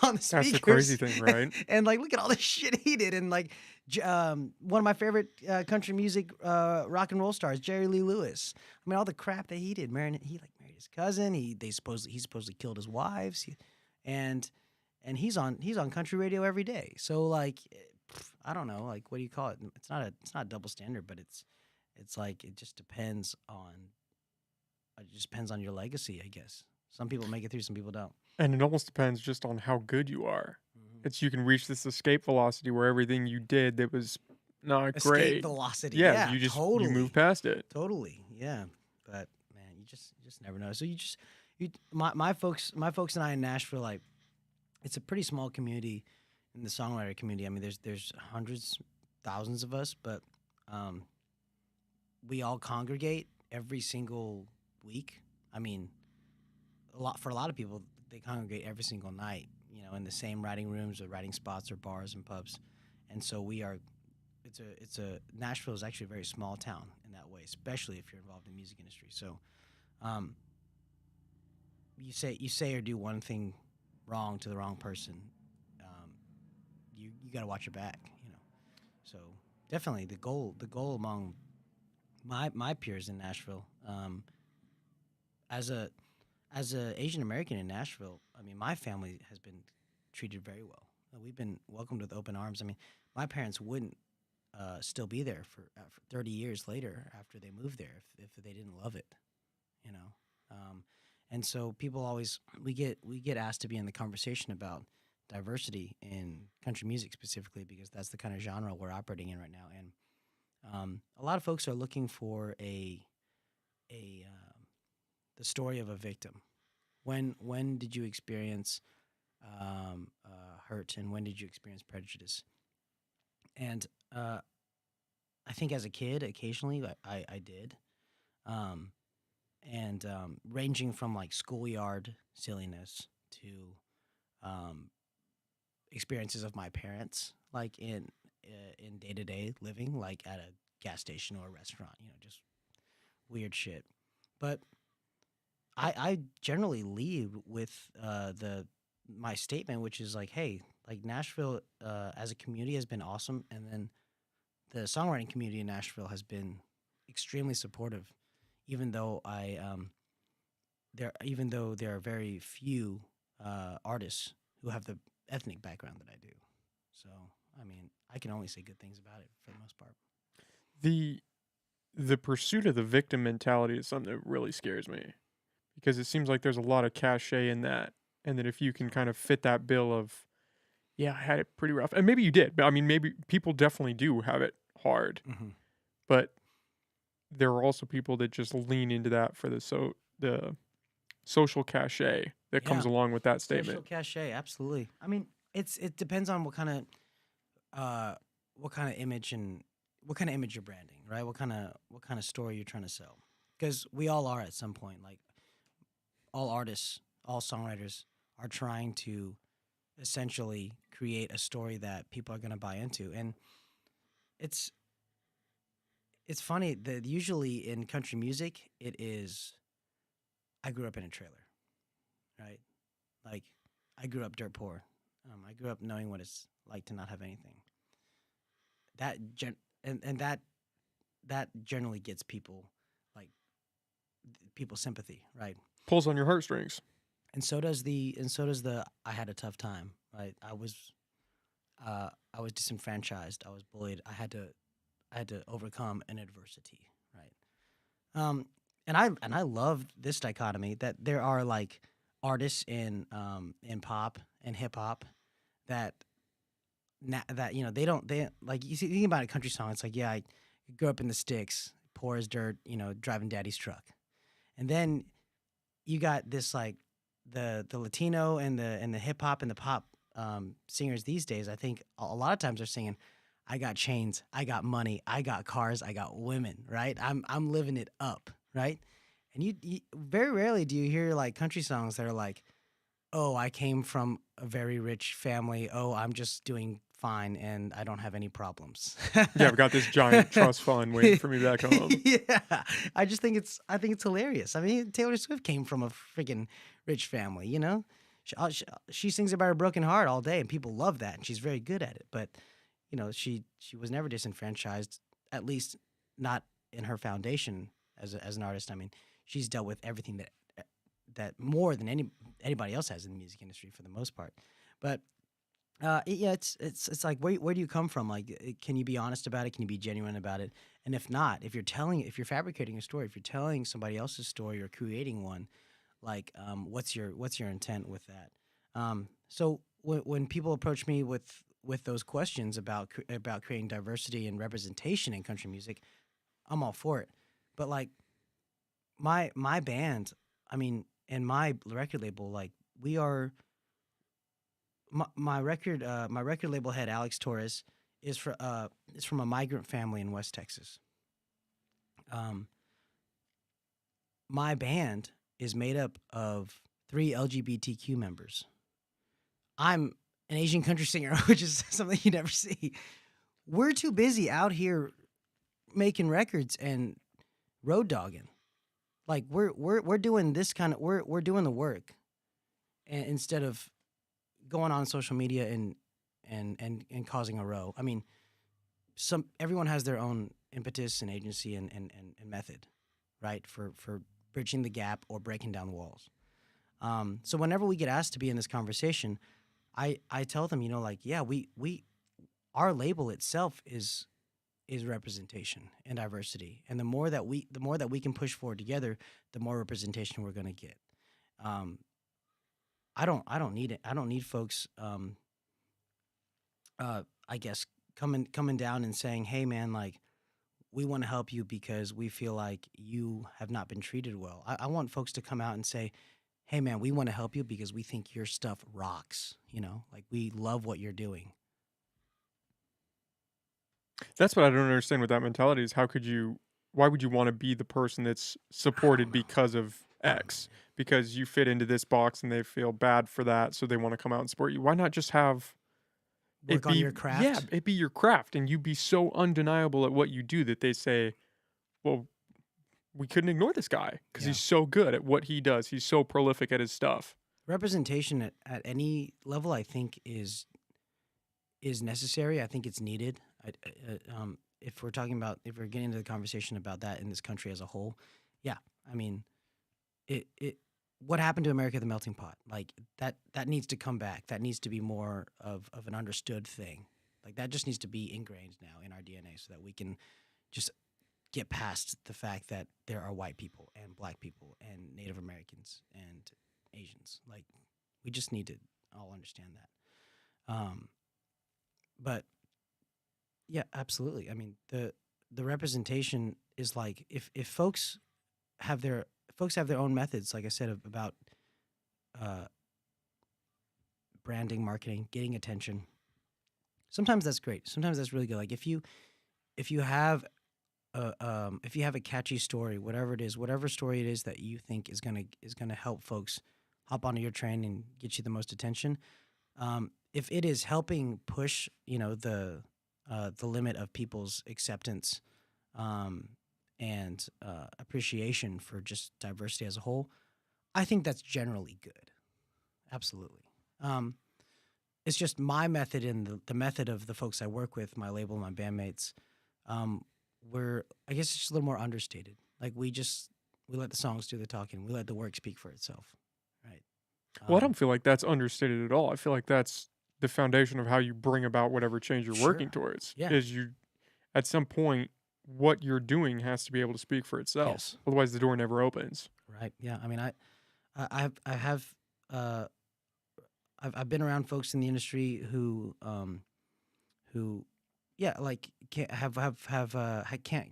Speaker 2: on the speakers.
Speaker 1: That's the crazy thing, right?
Speaker 2: And like, look at all the shit he did. And like, one of my favorite country music rock and roll stars, Jerry Lee Lewis. I mean, all the crap that he did. He married his cousin. He supposedly killed his wives. And he's on country radio every day. So like, I don't know, like, what do you call it? It's not a double standard, but it's like it just depends on. It just depends on your legacy, I guess. Some people make it through, some people don't.
Speaker 1: And it almost depends just on how good you are.
Speaker 2: Mm-hmm.
Speaker 1: It's you can reach this escape velocity where everything you did that was not
Speaker 2: Escape
Speaker 1: great.
Speaker 2: velocity.
Speaker 1: Yeah, you
Speaker 2: totally.
Speaker 1: move past it.
Speaker 2: Totally. Yeah. But man, you just never know. So my folks and I in Nashville, like, it's a pretty small community in the songwriter community. I mean, there's hundreds, thousands of us, but we all congregate every single week. I mean, for a lot of people, they congregate every single night, in the same writing rooms or writing spots or bars and pubs. And so Nashville is actually a very small town in that way, especially if you're involved in the music industry. So, you say or do one thing wrong to the wrong person, you got to watch your back, So Definitely the goal among my peers in Nashville, as a Asian American in Nashville, I mean, my family has been treated very well. We've been welcomed with open arms. I mean, my parents wouldn't still be there for 30 years later after they moved there if they didn't love it, you know. And so people always we get asked to be in the conversation about diversity in country music specifically because that's the kind of genre we're operating in right now. And a lot of folks are looking for a the story of a victim. When did you experience hurt, and when did you experience prejudice? And I think as a kid, occasionally I did, um, and ranging from like schoolyard silliness to um, experiences of my parents, like in day to day living, like at a gas station or a restaurant, just weird shit. But I generally lead with the my statement, which is like, hey, like Nashville as a community has been awesome, and then the songwriting community in Nashville has been extremely supportive, even though even though there are very few artists who have the ethnic background that I do. So I mean, I can only say good things about it for the most part.
Speaker 1: The the pursuit of the victim mentality is something that really scares me because it seems like there's a lot of cachet in that, and that if you can kind of fit that bill of, yeah, I had it pretty rough, and maybe you did, but I mean, maybe people definitely do have it hard,
Speaker 2: Hmm.
Speaker 1: but there are also people that just lean into that for the social cachet that
Speaker 2: Yeah,
Speaker 1: comes along with that
Speaker 2: social
Speaker 1: statement.
Speaker 2: cachet, absolutely. I mean, it depends on uh what kind of image and what kind of image you're branding, right? What kind of story you're trying to sell. Because we all are at some point, like all artists, all songwriters are trying to essentially create a story that people are going to buy into. And it's it's funny that usually in country music it is I grew up in a trailer, right? Like I grew up dirt poor. I grew up knowing what it's like to not have anything. And that generally gets like people's sympathy, right?
Speaker 1: Pulls on your heartstrings.
Speaker 2: And so does the I had a tough time, right? I was disenfranchised. I was bullied. I had to overcome an adversity, right? Um, and I love this dichotomy that there are like artists in pop and hip hop that that they don't they like you see think about a country song. It's like, yeah, I grew up in the sticks, poor as dirt, driving daddy's truck, and then you got this like the Latino and the hip hop and the pop singers these days. I think a lot of times they're singing, "I got chains, I got money, I got cars, I got women." Right? I'm living it up. Right? And you very rarely do you hear like country songs that are like, "Oh, I came from a very rich family. Oh, I'm just doing fine and I don't have any problems."
Speaker 1: Yeah, I've got this giant trust fund waiting for me back home.
Speaker 2: Yeah, I think it's hilarious. I mean, Taylor Swift came from a freaking rich family. She sings about her broken heart all day, and people love that, and she's very good at it. But she was never disenfranchised, at least not in her foundation as an artist. I mean, she's dealt with everything that more than anybody else has in the music industry for the most part. But yeah, it's like where do you come from? Like, can you be honest about it? Can you be genuine about it? And if not, if you're fabricating a story, if you're telling somebody else's story or creating one, like, what's your intent with that? So when people approach me with those questions about creating diversity and representation in country music, I'm all for it. But like my band, I mean, and my record label, like we are my record label head Alex Torres is from a migrant family in West Texas. Um, my band is made up of three LGBTQ members. I'm an Asian country singer, which is something you never see. We're too busy out here making records and road dogging. Like we're doing this kind of we're doing the work, and instead of going on social media and causing a row. I mean, everyone has their own impetus and agency and method, right? For bridging the gap or breaking down walls. So whenever we get asked to be in this conversation, I tell them, like, yeah, we our label itself is representation and diversity, and the more that we can push forward together, the more representation we're going to get. Um, I don't need it. I don't need folks. I guess coming down and saying, hey man, like we want to help you because we feel like you have not been treated well. I want folks to come out and say, hey man, we want to help you because we think your stuff rocks. Like we love what you're doing.
Speaker 1: That's what I don't understand with that mentality is why would you want to be the person that's
Speaker 2: I don't
Speaker 1: supported
Speaker 2: know.
Speaker 1: because of
Speaker 2: I don't know.
Speaker 1: X? Because you fit into this box and they feel bad for that, so they want to come out and support you. Why not just have it
Speaker 2: Work on
Speaker 1: be,
Speaker 2: your
Speaker 1: yeah,
Speaker 2: craft.
Speaker 1: it be your craft and you be so undeniable at what you do that they say, well, we couldn't ignore this guy because
Speaker 2: Yeah.
Speaker 1: he's so good at what he does. He's so prolific at his stuff.
Speaker 2: Representation at any level, I think, is necessary. I think it's needed. If we're talking about if we're getting into the conversation about that in this country as a whole, yeah, I mean, it what happened to America the melting pot? Like that needs to come back. That needs to be more of an understood thing. Like that just needs to be ingrained now in our DNA so that we can just get past the fact that there are white people and black people and Native Americans and Asians. Like we just need to all understand that. But yeah, absolutely. I mean, the representation is like if folks have their own methods, like I said about uh, branding, marketing, getting attention. Sometimes that's great. Sometimes that's really good. Like if you have if you have a catchy story, whatever it is, whatever story it is that you think is gonna help folks hop onto your train and get you the most attention. If it is helping push, the limit of people's acceptance um, and appreciation for just diversity as a whole, I think that's generally good. Absolutely. Um, it's just my method and the method of the folks I work with, my label, my bandmates. Um, I guess, it's just a little more understated. Like we let the songs do the talking. We let the work speak for itself, right?
Speaker 1: Well, I
Speaker 2: Um,
Speaker 1: don't feel like that's understated at all. I feel like that's the foundation of how you bring about whatever change you're working
Speaker 2: sure.
Speaker 1: towards.
Speaker 2: Yeah.
Speaker 1: Is you at some point what you're doing has to be able to speak for itself.
Speaker 2: Yes.
Speaker 1: Otherwise, the door never opens.
Speaker 2: Right. Yeah. I mean, I have uh, I've been around folks in the industry who yeah, like can't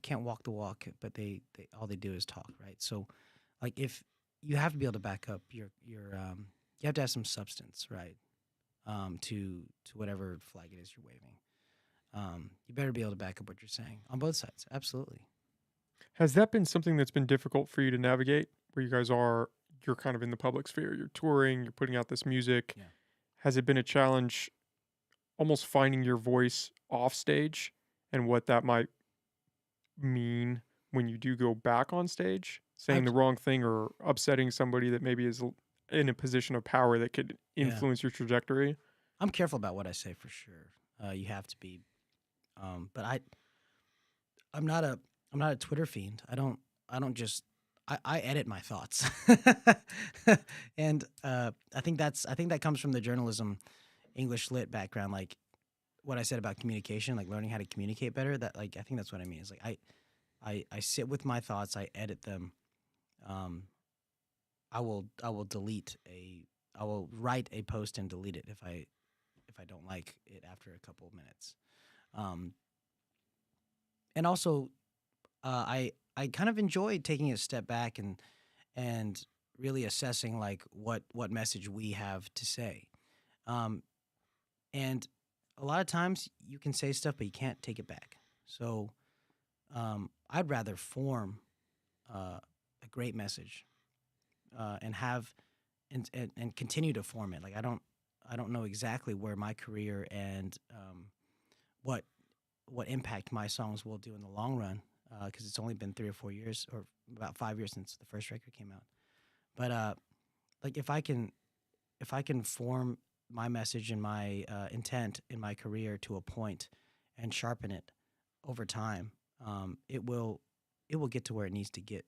Speaker 2: can't walk the walk, but they all they do is talk, right? So like if you have to be able to back up your you have to have some substance, right? To whatever flag it is you're waving. You better be able to back up what you're saying on both sides. Absolutely.
Speaker 1: Has that been something that's been difficult for you to navigate? Where you're kind of in the public sphere, you're touring, you're putting out this music.
Speaker 2: Yeah.
Speaker 1: Has it been a challenge almost finding your voice off stage and what that might mean when you do go back on stage, saying
Speaker 2: I've
Speaker 1: the wrong thing or upsetting somebody that maybe is in a position of power that could
Speaker 2: yeah.
Speaker 1: influence your trajectory?
Speaker 2: I'm careful about what I say for sure. You have to be. But I'm not a I'm not a Twitter fiend. I don't just I edit my thoughts, and I think that comes from the journalism English lit background. Like what I said about communication, like learning how to communicate better. That like I think that's what I mean. Is like I sit with my thoughts. I edit them. Um, I will delete a I will write a post and delete it if I don't like it after a couple of minutes. Um, and also I kind of enjoy taking a step back and really assessing like what message we have to say. Um, and a lot of times you can say stuff, but you can't take it back. So I'd rather form a great message and have and continue to form it. Like I don't know exactly where my career and what what impact my songs will do in the long run because it's only been 3 or 4 years or about 5 years since the first record came out. But like if I can form my message and my intent in my career to a point and sharpen it, over time, it will get to where it needs to get.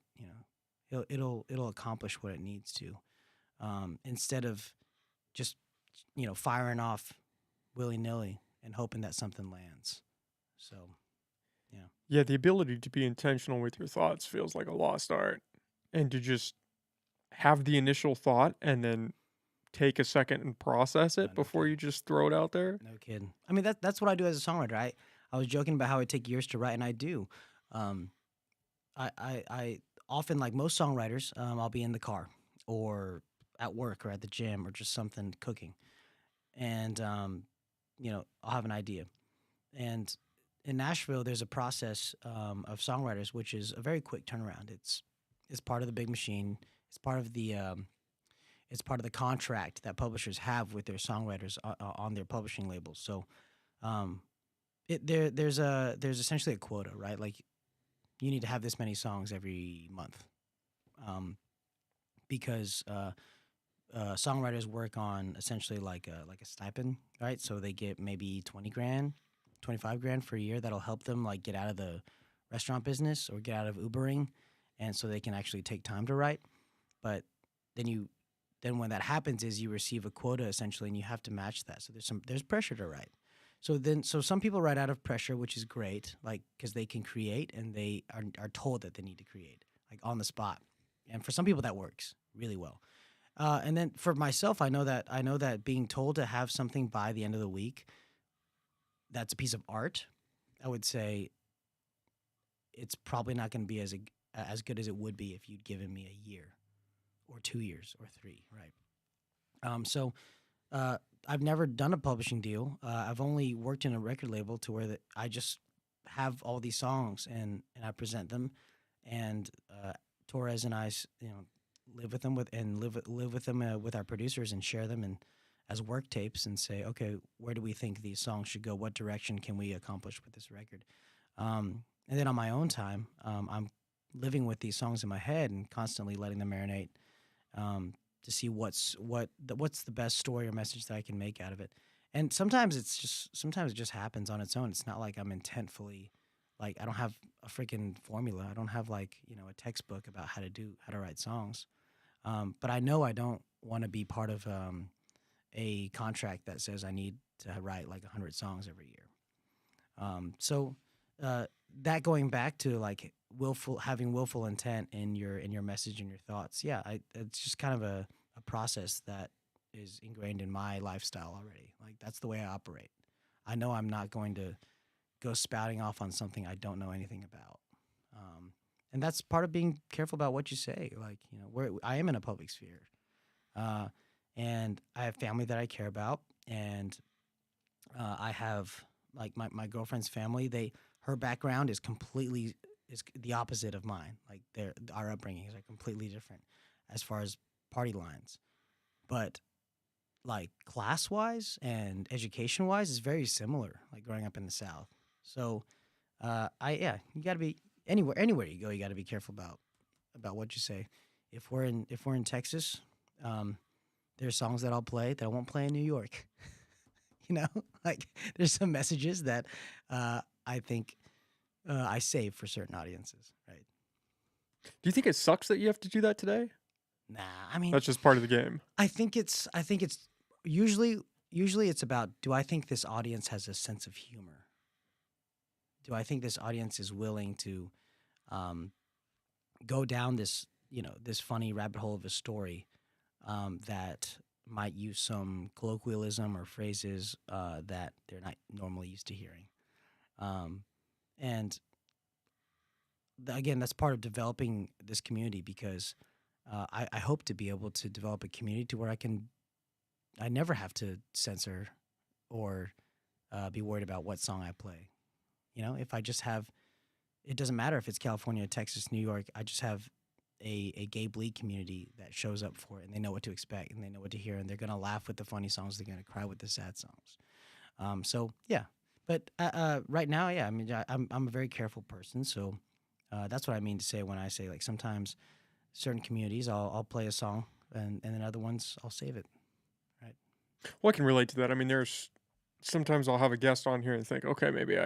Speaker 2: It'll accomplish what it needs to, instead of just firing off willy nilly and hoping that something lands. So yeah,
Speaker 1: Yeah, the ability to be intentional with your thoughts feels like a lost art. And to just have the initial thought and then take a second and process it
Speaker 2: no
Speaker 1: before
Speaker 2: kidding,
Speaker 1: you just throw it out there.
Speaker 2: no kidding. I mean that's what I do as a songwriter. I was joking about how it take years to write, and I do. Um, I often, like most songwriters, I'll be in the car or at work or at the gym or just something cooking, and I'll have an idea. And in Nashville, there's a process of songwriters, which is a very quick turnaround. It's part of the big machine. It's part of the contract that publishers have with their songwriters on their publishing labels. So um, there's essentially a quota, right? Like you need to have this many songs every month, um, because songwriters work on essentially like a stipend, right? So they get maybe 20 grand, 25 grand for a year. That'll help them like get out of the restaurant business or get out of Ubering, and so they can actually take time to write. But then then when that happens is you receive a quota essentially, and you have to match that. So there's pressure to write. So some people write out of pressure, which is great, like because they can create and they are told that they need to create like on the spot. And for some people that works really well. And then for myself, I know that being told to have something by the end of the week, that's a piece of art. I would say it's probably not going to be as good as it would be if you'd given me a year or 2 years or three, right? So I've never done a publishing deal. I've only worked in a record label to where that I just have all these songs and I present them, and Torres and I live with them live with them with our producers and share them and as work tapes and say, okay, where do we think these songs should go? What direction can we accomplish with this record? And then on my own time, I'm living with these songs in my head and constantly letting them marinate, to see what's the best story or message that I can make out of it. And sometimes it just happens on its own. It's not like I'm intentfully, like I don't have a freaking formula. I don't have like a textbook about how to write songs. But I know I don't want to be part of a contract that says I need to write like 100 songs every year. So that going back to like having willful intent in your message and your thoughts, yeah, it's just kind of a process that is ingrained in my lifestyle already. Like that's the way I operate. I know I'm not going to go spouting off on something I don't know anything about. And that's part of being careful about what you say. Like where I am in a public sphere, uh, and I have family that I care about, and I have like my girlfriend's family. Her background is the opposite of mine. Like our upbringings are completely different as far as party lines, but like class wise and education wise is very similar. Like growing up in the South, so you got to be anywhere you go, you got to be careful about what you say. If we're in Texas, um, there's songs that I'll play that I won't play in New York. you know, like there's some messages that I think I save for certain audiences, right?
Speaker 1: Do you think it sucks that you have to do that today?
Speaker 2: Nah, I mean,
Speaker 1: That's just part of the game.
Speaker 2: I think it's usually it's about, do I think this audience has a sense of humor? Do I think this audience is willing to um, go down this funny rabbit hole of a story, that might use some colloquialism or phrases that they're not normally used to hearing. Um, and again, that's part of developing this community because I hope to be able to develop a community to where I never have to censor or be worried about what song I play. If I just have, it doesn't matter if it's California, Texas, New York, I just have a Gabe Lee community that shows up for it, and they know what to expect and they know what to hear, and they're going to laugh with the funny songs. They're going to cry with the sad songs. So yeah, but right now, yeah, I mean, I'm a very careful person. So that's what I mean to say when I say like sometimes certain communities I'll play a song and then other ones I'll save it. Right.
Speaker 1: Well, I can relate to that. I mean, there's sometimes I'll have a guest on here and think, okay, maybe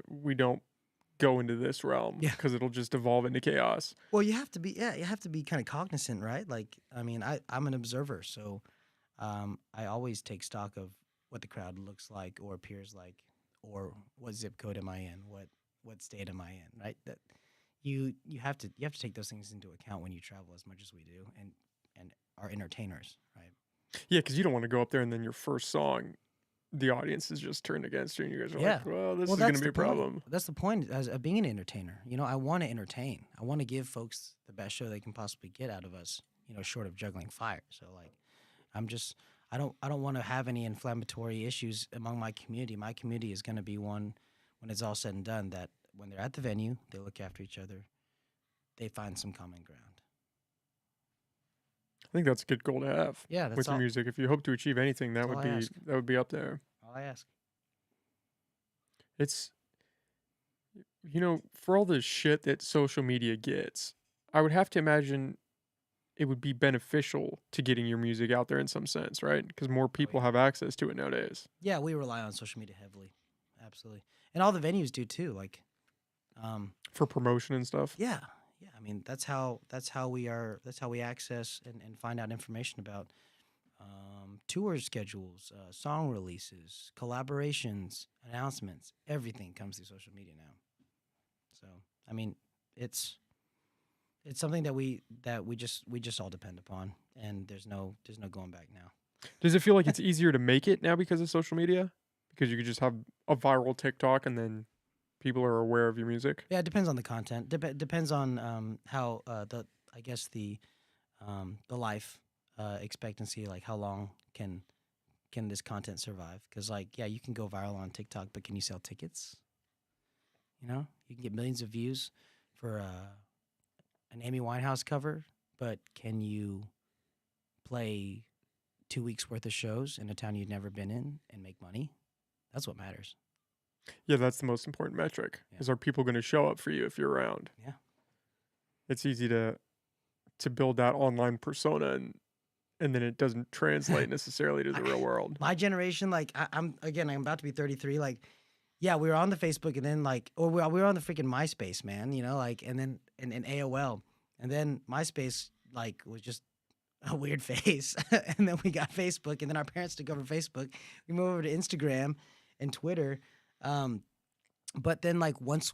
Speaker 1: we don't go into this realm
Speaker 2: Yeah.
Speaker 1: because it'll just evolve into chaos.
Speaker 2: Well, you have to be, yeah, you have to be kind of cognizant, right? Like, I mean, I'm an observer, so I always take stock of what the crowd looks like or appears like, or what zip code am I in, what state am I in, right? That you have to take those things into account when you travel as much as we do, and are entertainers, right?
Speaker 1: Yeah, because you don't want to go up there and then your first song, the audience is just turned against you, and you guys are
Speaker 2: Yeah.
Speaker 1: like, well, this
Speaker 2: Well,
Speaker 1: is going to
Speaker 2: that's
Speaker 1: be
Speaker 2: the
Speaker 1: a
Speaker 2: point.
Speaker 1: problem.
Speaker 2: That's the point as of being an entertainer. You know, I want to entertain. I want to give folks the best show they can possibly get out of us. You know, short of juggling fire. So like, I'm just I don't want to have any inflammatory issues among my community. My community is going to be one when it's all said and done that when they're at the venue, they look after each other. They find some common ground.
Speaker 1: I think that's a good goal to have
Speaker 2: Yeah, that's
Speaker 1: with your
Speaker 2: all.
Speaker 1: music. If you hope to achieve anything,
Speaker 2: That's all I ask.
Speaker 1: that would be up there.
Speaker 2: All I ask.
Speaker 1: It's for all the shit that social media gets, I would have to imagine it would be beneficial to getting your music out there in some sense, right? Because more
Speaker 2: Oh
Speaker 1: people
Speaker 2: yeah.
Speaker 1: have access to it nowadays.
Speaker 2: Yeah, we rely on social media heavily. Absolutely. And all the venues do too. Like,
Speaker 1: For promotion and stuff.
Speaker 2: yeah, yeah. I mean, that's how we access and find out information about tour schedules, song releases, collaborations, announcements. Everything comes through social media now. So I mean, it's it's something that we just all depend upon, and there's no going back now.
Speaker 1: Does it feel like it's easier to make it now because of social media? Because you could just have a viral TikTok and then people are aware of your music?
Speaker 2: Yeah, it depends on the content. Depends on how I guess the life expectancy, like how long can this content survive? Because like yeah, you can go viral on TikTok, but can you sell tickets? You know, you can get millions of views for an Amy Winehouse cover, but can you play 2 weeks worth of shows in a town you've never been in and make money? That's what matters.
Speaker 1: Yeah, that's the most important metric.
Speaker 2: Yeah.
Speaker 1: Is are people going to show up for you if you're around?
Speaker 2: Yeah.
Speaker 1: It's easy to build that online persona and then it doesn't translate necessarily to the real world.
Speaker 2: My generation, like I'm about to be 33. Like, yeah, we were on the Facebook, and then like, or we were on the freaking MySpace, man. You know, like, and then and AOL, and then MySpace like was just a weird phase, and then we got Facebook, and then our parents took over Facebook. We moved over to Instagram and Twitter, um, but then like once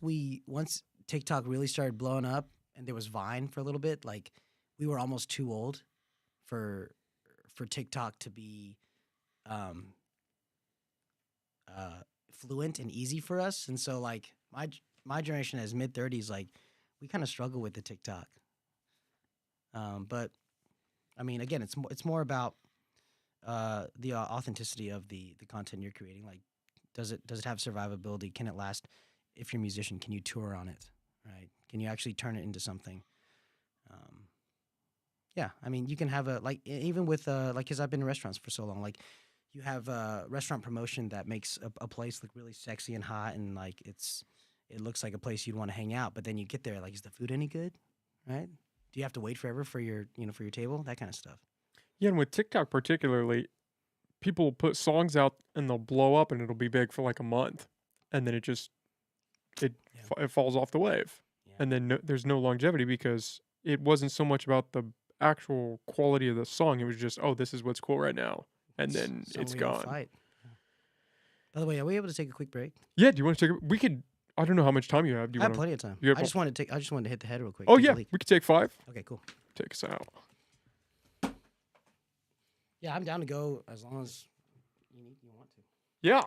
Speaker 2: TikTok really started blowing up, and there was Vine for a little bit, like we were almost too old for for TikTok to be um, fluent and easy for us. And so like my generation as mid 30s, like we kind of struggle with the TikTok. But I mean, again, it's more about the authenticity of the content you're creating. Like, does it have survivability? Can it last? If you're a musician, can you tour on it? Right? Can you actually turn it into something? Um, Yeah, I mean, you can have a like even with like because I've been in restaurants for so long, like you have a restaurant promotion that makes a place look really sexy and hot, and like it looks like a place you'd want to hang out. But then you get there, like, is the food any good? Right? Do you have to wait forever for your for your table? That kind of stuff.
Speaker 1: Yeah, and with TikTok particularly, people will put songs out and they'll blow up and it'll be big for like a month, and then
Speaker 2: Yeah,
Speaker 1: it falls off the wave,
Speaker 2: yeah.
Speaker 1: and then there's no longevity because it wasn't so much about the actual quality of the song. It was just, oh, this is what's cool right now, and then
Speaker 2: Song
Speaker 1: it's
Speaker 2: we all
Speaker 1: gone.
Speaker 2: fight. Yeah. By the way, are we able to take a quick break?
Speaker 1: Yeah, do you want to take? We could. I don't know how much time you have. Do you
Speaker 2: I have
Speaker 1: want to?
Speaker 2: plenty of time.
Speaker 1: You have,
Speaker 2: I just wanted to hit the head real quick.
Speaker 1: oh
Speaker 2: Take a
Speaker 1: yeah,
Speaker 2: leak.
Speaker 1: we could take 5.
Speaker 2: Okay, cool.
Speaker 1: Take us out.
Speaker 2: Yeah, I'm down to go as long as you want to.
Speaker 1: Yeah.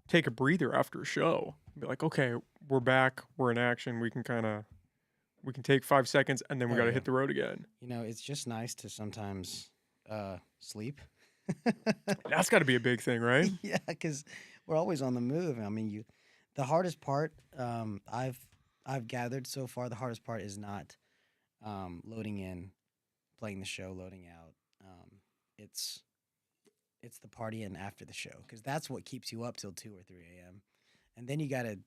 Speaker 1: take a breather after a show. Be like, okay, we're back, we're in action. We can take 5 seconds, and then we
Speaker 2: Oh
Speaker 1: got to
Speaker 2: yeah.
Speaker 1: hit the road again.
Speaker 2: It's just nice to sometimes sleep.
Speaker 1: That's got to be a big thing, right?
Speaker 2: Yeah, because we're always on the move. I mean, the hardest part I've gathered so far, the hardest part is not loading in, playing the show, loading out. It's it's the partying after the show because that's what keeps you up till 2 or 3 a.m. And then you got to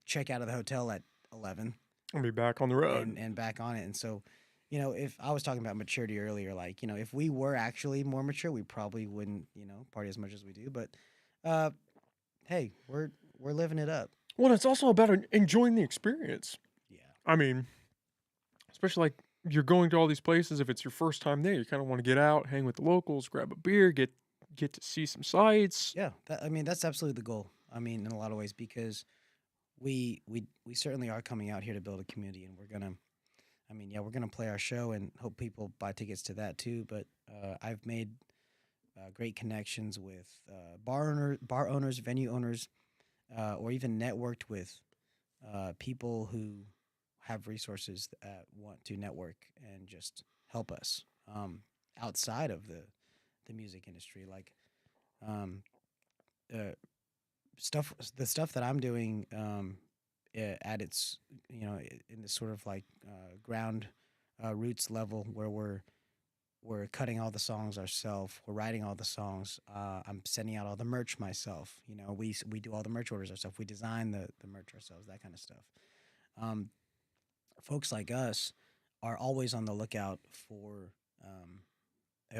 Speaker 2: check out of the hotel at 11
Speaker 1: I'll be back on the road.
Speaker 2: and back on it. And so, if I was talking about maturity earlier, like, if we were actually more mature, we probably wouldn't, party as much as we do. But uh, hey, we're living it up.
Speaker 1: Well, it's also about enjoying the experience.
Speaker 2: Yeah.
Speaker 1: I mean, especially like you're going to all these places. If it's your first time there, you kind of want to get out, hang with the locals, grab a beer, get to see some sights.
Speaker 2: Yeah. I mean, that's absolutely the goal. I mean, in a lot of ways, because we certainly are coming out here to build a community, and we're gonna. I mean, yeah, we're gonna play our show and hope people buy tickets to that too. But I've made great connections with bar owners, venue owners, or even networked with people who have resources that want to network and just help us outside of the music industry. Like um, uh, the stuff that I'm doing at its in this sort of like ground roots level where we're cutting all the songs ourselves. We're writing all the songs. I'm sending out all the merch myself. We do all the merch orders ourselves. We design the merch ourselves. That kind of stuff. Um, Folks like us are always on the lookout for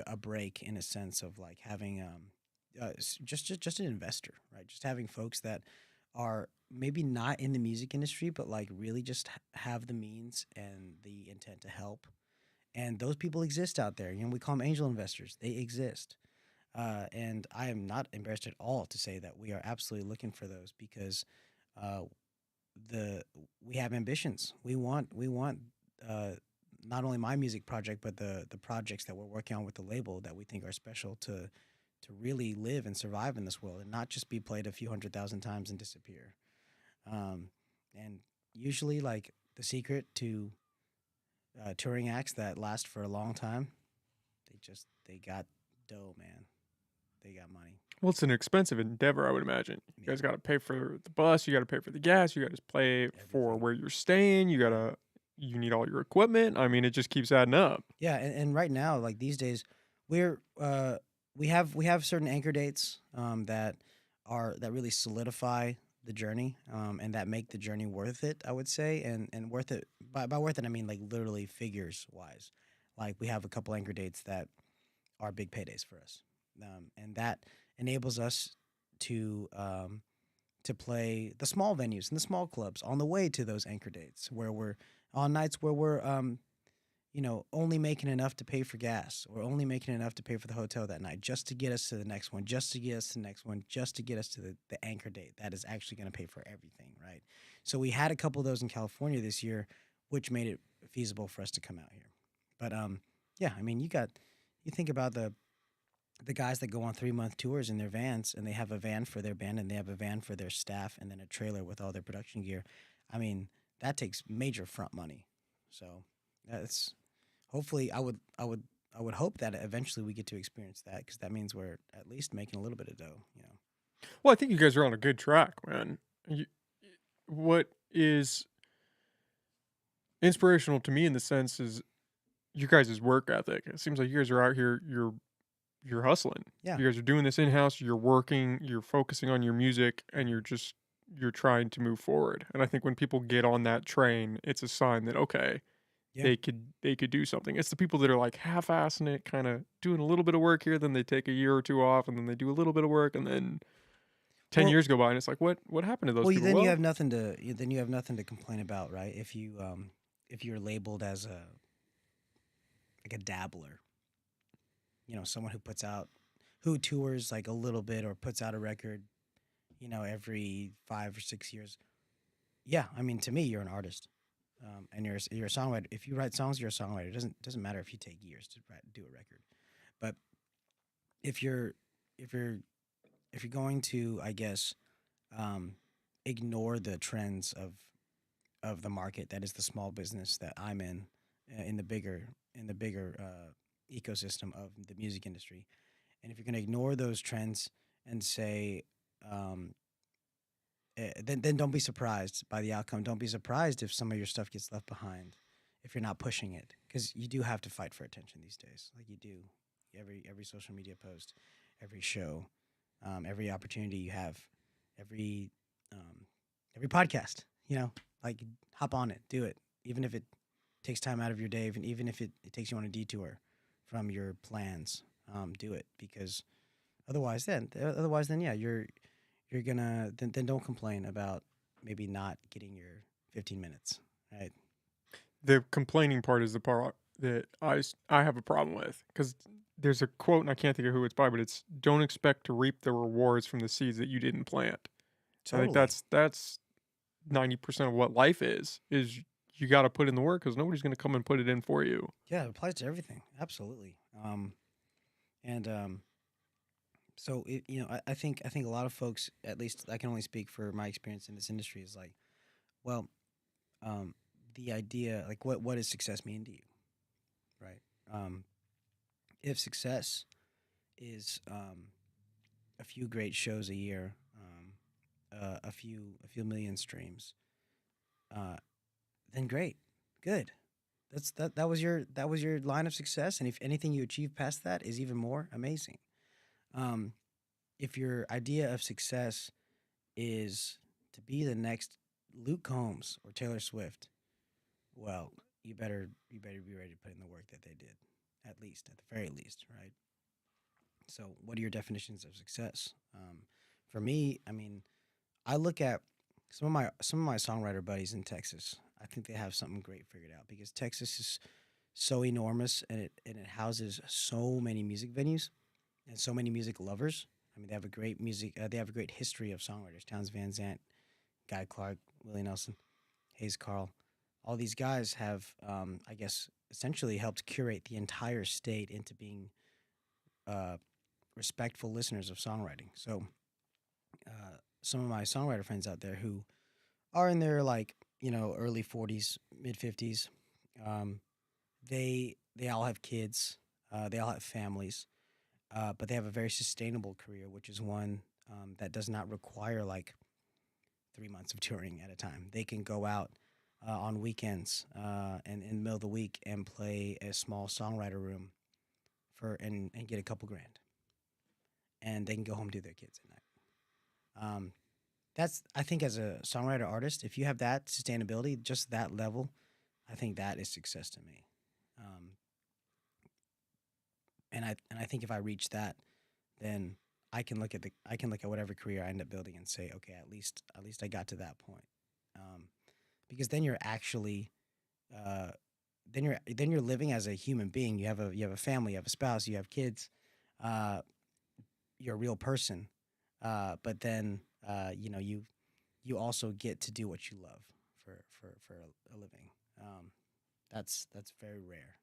Speaker 2: a break in a sense of like having just an investor, right? Just having folks that are maybe not in the music industry, but like really just have the means and the intent to help. And those people exist out there. We call them angel investors. They exist. And I am not embarrassed at all to say that we are absolutely looking for those because uh, the we have ambitions. We want uh, not only my music project, but the projects that we're working on with the label that we think are special to really live and survive in this world and not just be played a few 100,000 times and disappear. Um, and usually, like the secret to touring acts that last for a long time, they got dough, man. They got money.
Speaker 1: Well, it's an expensive endeavor, I would imagine. You
Speaker 2: Yeah,
Speaker 1: guys got to pay for the bus, you got to pay for the gas, you got to pay for
Speaker 2: everything.
Speaker 1: where you're staying, you need all your equipment. I mean, it just keeps adding up.
Speaker 2: Yeah, and right now, like these days, we're we have certain anchor dates that really solidify the journey and that make the journey worth it. I would say, and worth it by worth it I mean like literally figures wise. Like we have a couple anchor dates that are big paydays for us, and that enables us to um, to play the small venues and the small clubs on the way to those anchor dates, where we're on nights where we're only making enough to pay for gas or only making enough to pay for the hotel that night just to get us to the next one, just to get us to the next one, just to get us to the anchor date that is actually going to pay for everything, right? So we had a couple of those in California this year, which made it feasible for us to come out here. But yeah, I mean, you think about the guys that go on 3 month tours in their vans and they have a van for their band and they have a van for their staff and then a trailer with all their production gear. I mean, that takes major front money. So that's hopefully I would hope that eventually we get to experience that because that means we're at least making a little bit of dough.
Speaker 1: Well, I think you guys are on a good track, man. What is inspirational to me in the sense is you guys' work ethic. It seems like you guys are out here, you're hustling.
Speaker 2: Yeah.
Speaker 1: You guys are doing this in house, you're working, you're focusing on your music, and you're trying to move forward. And I think when people get on that train, it's a sign that okay,
Speaker 2: Yeah.
Speaker 1: they could do something. It's the people that are like half-assing it, kind of doing a little bit of work here, then they take a year or two off, and then they do a little bit of work, and then 10
Speaker 2: Well,
Speaker 1: year go by, and it's like, what happened to those
Speaker 2: well,
Speaker 1: people?
Speaker 2: then you
Speaker 1: Well,
Speaker 2: have nothing to then you have nothing to complain about, right? If you're labeled as a like a dabbler, someone who tours like a little bit or puts out a record, every 5 or 6 years. Yeah, I mean, to me, you're an artist, and you're a songwriter. If you write songs, you're a songwriter. It doesn't matter if you take years to do a record, but if you're if you're if you're going to, I guess, um, ignore the trends of the market that is the small business that I'm in the bigger ecosystem of the music industry. And if you're going to ignore those trends and say, um, then don't be surprised by the outcome. Don't be surprised if some of your stuff gets left behind if you're not pushing it, because you do have to fight for attention these days. Like you do, every social media post, every show, every opportunity you have, every um, every podcast. You know, like hop on it, do it, even if it takes time out of your day, even if it takes you on a detour from your plans. Do it because otherwise then yeah, you're gonna then don't complain about maybe not getting your 15 minutes, right?
Speaker 1: The complaining part is the part that I have a problem with, because there's a quote and I can't think of who it's by, but it's "Don't expect to reap the rewards from the seeds that you didn't plant." I think
Speaker 2: Totally.
Speaker 1: that's 90% of what life is you got to put in the work because nobody's going to come and put it in for you.
Speaker 2: Yeah, it applies to everything. Absolutely. And so I think a lot of folks, at least I can only speak for my experience in this industry, is like, well, um, the idea, like, what does success mean to you, right? Um, if success is a few great shows a year, a few million streams, uh, then great, good. That was your line of success, and if anything you achieve past that is even more amazing. Um, if your idea of success is to be the next Luke Combs or Taylor Swift, well, you better be ready to put in the work that they did, at the very least, right? So, what are your definitions of success? For me, I mean, I look at some of my songwriter buddies in Texas. I think they have something great figured out because Texas is so enormous and it houses so many music venues and so many music lovers. I mean, they have a great history of songwriters: Towns Van Zant, Guy Clark, Willie Nelson, Hayes Carl. All these guys have, I guess, essentially helped curate the entire state into being uh, respectful listeners of songwriting. So, some of my songwriter friends out there who are in their like early 40s, mid 50s, um, they all have kids, they all have families, but they have a very sustainable career, which is one that does not require like 3 months of touring at a time. They can go out on weekends and in the middle of the week and play a small songwriter room and get a couple grand, and they can go home to their kids at night. That's I think as a songwriter artist, if you have that sustainability, just that level, I think that is success to me. Um, and I think if I reach that, then I can look at whatever career I end up building and say, okay, at least I got to that point. Um, because then you're actually uh, then you're living as a human being. You have a family, you have a spouse, you have kids. Uh, you're a real person. But then you also get to do what you love for a living. Um, that's very rare,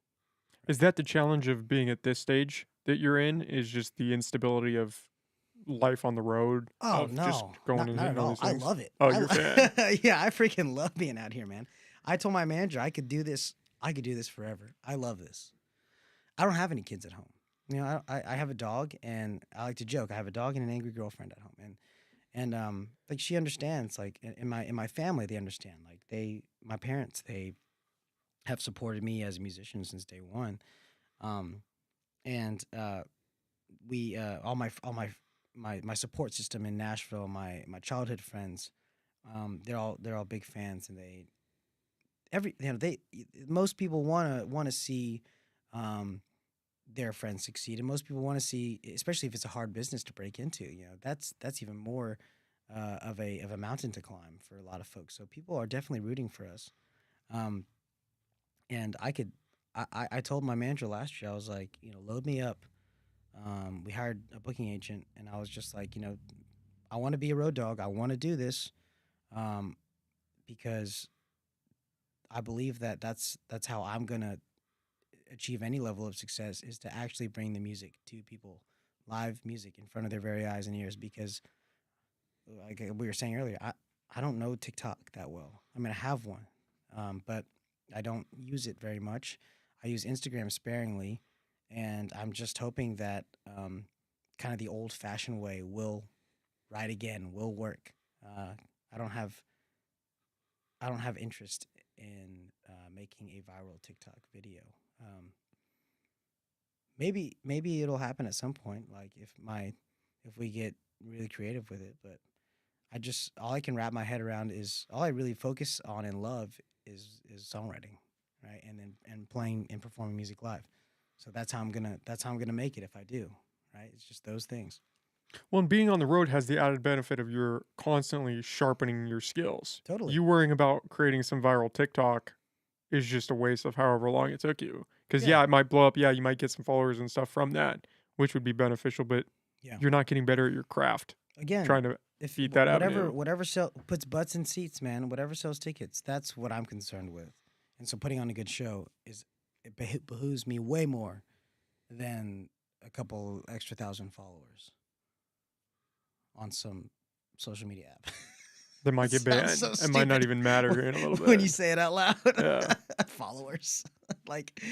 Speaker 1: Is
Speaker 2: right?
Speaker 1: that the challenge of being at this stage that you're in? Is just the instability of life on the road,
Speaker 2: Oh
Speaker 1: of just
Speaker 2: no,
Speaker 1: going
Speaker 2: not
Speaker 1: and
Speaker 2: not at
Speaker 1: hitting all
Speaker 2: all.
Speaker 1: these
Speaker 2: I
Speaker 1: things?
Speaker 2: love it.
Speaker 1: Oh, you're a fan.
Speaker 2: Yeah, I freaking love being out here, man. I told my manager I could do this. I could do this forever. I love this. I don't have any kids at home. I have a dog, and I like to joke. I have a dog and an angry girlfriend at home, and like she understands. Like in my family, they understand. Like my parents, they have supported me as a musician since day one. Um, and we all my support system in Nashville, my childhood friends, they're all big fans, and they most people wanna see um, their friends succeed, and most people want to see, especially if it's a hard business to break into. That's even more of a mountain to climb for a lot of folks. So people are definitely rooting for us. Um, and I told my manager last year, I was like, load me up. We hired a booking agent, and I was just like, I want to be a road dog. I want to do this, um, because I believe that that's how I'm gonna achieve any level of success, is to actually bring the music to people, live music in front of their very eyes and ears. Because like we were saying earlier, I don't know TikTok that well. I mean, I have one, but I don't use it very much. I use Instagram sparingly, and I'm just hoping that kind of the old fashioned way will right again, will work. Uh, I don't have I don't have interest in making a viral TikTok video. Um, maybe it'll happen at some point, like if we get really creative with it. But I just all I can wrap my head around is all I really focus on and love is songwriting, right? And then and playing and performing music live. So that's how I'm gonna make it if I do, right? It's just those things.
Speaker 1: Well, and being on the road has the added benefit of you're constantly sharpening your skills.
Speaker 2: Totally.
Speaker 1: You worrying about creating some viral TikTok is just a waste of however long it took you. Because,
Speaker 2: Yeah.
Speaker 1: yeah, it might blow up. Yeah, you might get some followers and stuff from that, which would be beneficial, but
Speaker 2: Yeah.
Speaker 1: you're not getting better at your craft
Speaker 2: Again,
Speaker 1: trying to
Speaker 2: if
Speaker 1: beat that
Speaker 2: whatever
Speaker 1: avenue.
Speaker 2: whatever sell puts butts in seats, man, whatever sells tickets, that's what I'm concerned with. And so putting on a good show is behooves me way more than a couple extra thousand followers on some social media app.
Speaker 1: That might
Speaker 2: It
Speaker 1: get
Speaker 2: sounds
Speaker 1: banned.
Speaker 2: so
Speaker 1: It might not
Speaker 2: stupid
Speaker 1: even matter in a little
Speaker 2: when you
Speaker 1: bit.
Speaker 2: say it out loud.
Speaker 1: Yeah.
Speaker 2: Followers, like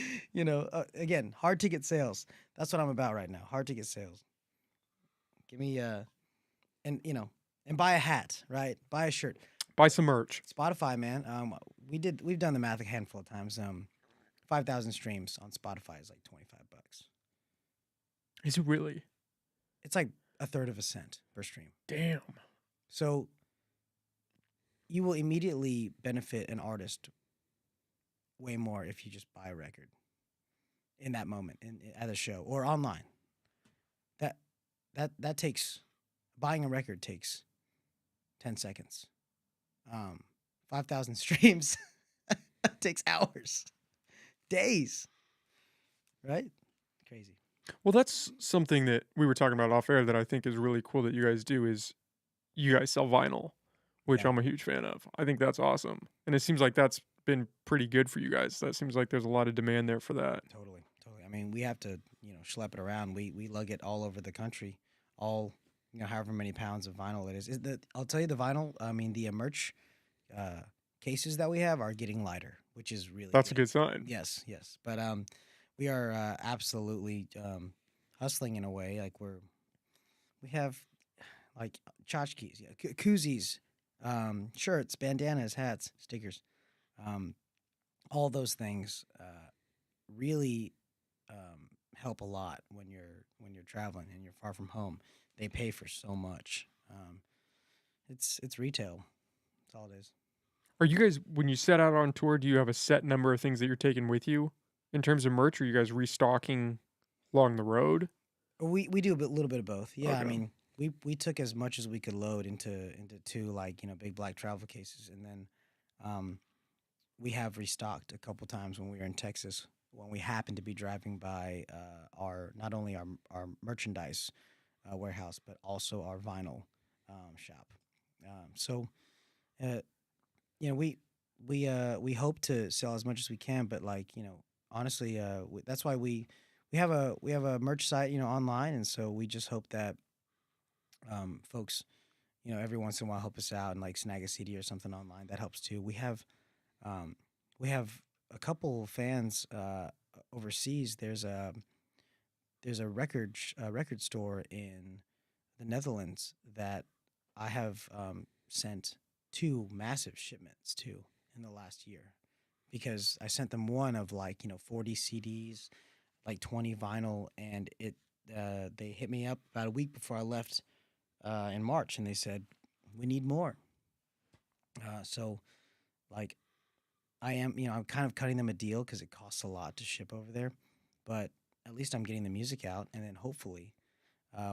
Speaker 2: again, hard ticket sales. That's what I'm about right now. Hard ticket sales. Give me and and buy a hat, right? Buy a shirt.
Speaker 1: Buy some merch.
Speaker 2: Spotify, man. We've done the math a handful of times. 5,000 streams on Spotify is like $25.
Speaker 1: Is it really?
Speaker 2: It's like a third of a cent per stream.
Speaker 1: Damn.
Speaker 2: So you will immediately benefit an artist way more if you just buy a record in that moment at a show or online. That that takes buying a record takes 10 seconds. 5,000 streams takes hours, days, right? Crazy.
Speaker 1: Well, that's something that we were talking about off air that I think is really cool that you guys do is you guys sell vinyl, which
Speaker 2: Yeah,
Speaker 1: I'm a huge fan of. I think that's awesome. And it seems like that's been pretty good for you guys. That seems like there's a lot of demand there for that.
Speaker 2: totally, totally. I mean, we have to, schlep it around. We lug it all over the country, all however many pounds of vinyl it is. I'll tell you the vinyl. I mean, the merch uh, cases that we have are getting lighter, which is really
Speaker 1: That's a
Speaker 2: good.
Speaker 1: good sign.
Speaker 2: Yes, yes. But we are absolutely hustling in a way. Like we have like tchotchkes, yeah, koozies, shirts, bandanas, hats, stickers, um, all those things really help a lot when you're traveling and you're far from home. They pay for so much. It's retail. That's all it is.
Speaker 1: Are you guys, when you set out on tour, do you have a set number of things that you're taking with you in terms of merch? Are you guys restocking along the road?
Speaker 2: We do a little bit of both. Yeah, I
Speaker 1: Okay.
Speaker 2: mean, we took as much as we could load into two like big black travel cases, and then um, we have restocked a couple times when we were in Texas when we happened to be driving by our not only our merchandise warehouse but also our vinyl shop. So uh, we hope to sell as much as we can, but like honestly, that's why we have a merch site online, and so we just hope that folks every once in a while help us out and like snag a CD or something online. That helps too. Um, we have a couple fans overseas. There's a record store in the Netherlands that I have sent two massive shipments to in the last year because I sent them one of like 40 CDs, like 20 vinyl, and they hit me up about a week before I left in March, and they said we need more. So like I'm kind of cutting them a deal because it costs a lot to ship over there, but at least I'm getting the music out, and then hopefully,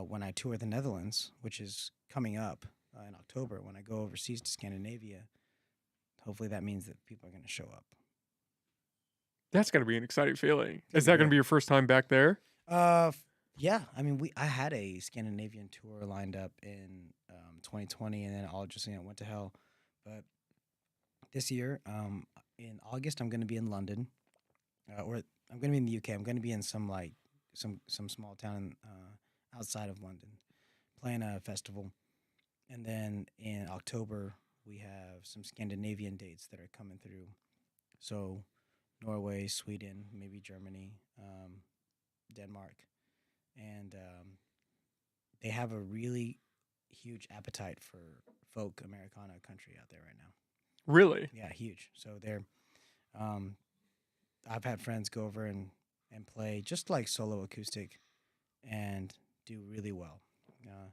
Speaker 2: when I tour the Netherlands, which is coming up in October, when I go overseas to Scandinavia, hopefully that means that people are going to show up.
Speaker 1: That's got to be an exciting feeling.
Speaker 2: It'll
Speaker 1: Is
Speaker 2: be
Speaker 1: that going to
Speaker 2: great.
Speaker 1: be your first time back there?
Speaker 2: Yeah, I mean, I had a Scandinavian tour lined up in 2020, and then all just went to hell. But this year, in August, I'm going to be in London, or I'm going to be in the UK. I'm going to be in some like some small town outside of London, playing a festival, And then in October, we have some Scandinavian dates that are coming through. So Norway, Sweden, maybe Germany, Denmark. And they have a really huge appetite for folk Americana country out there right now.
Speaker 1: Really?
Speaker 2: Yeah, huge. So um, I've had friends go over and play just like solo acoustic and do really well. Uh,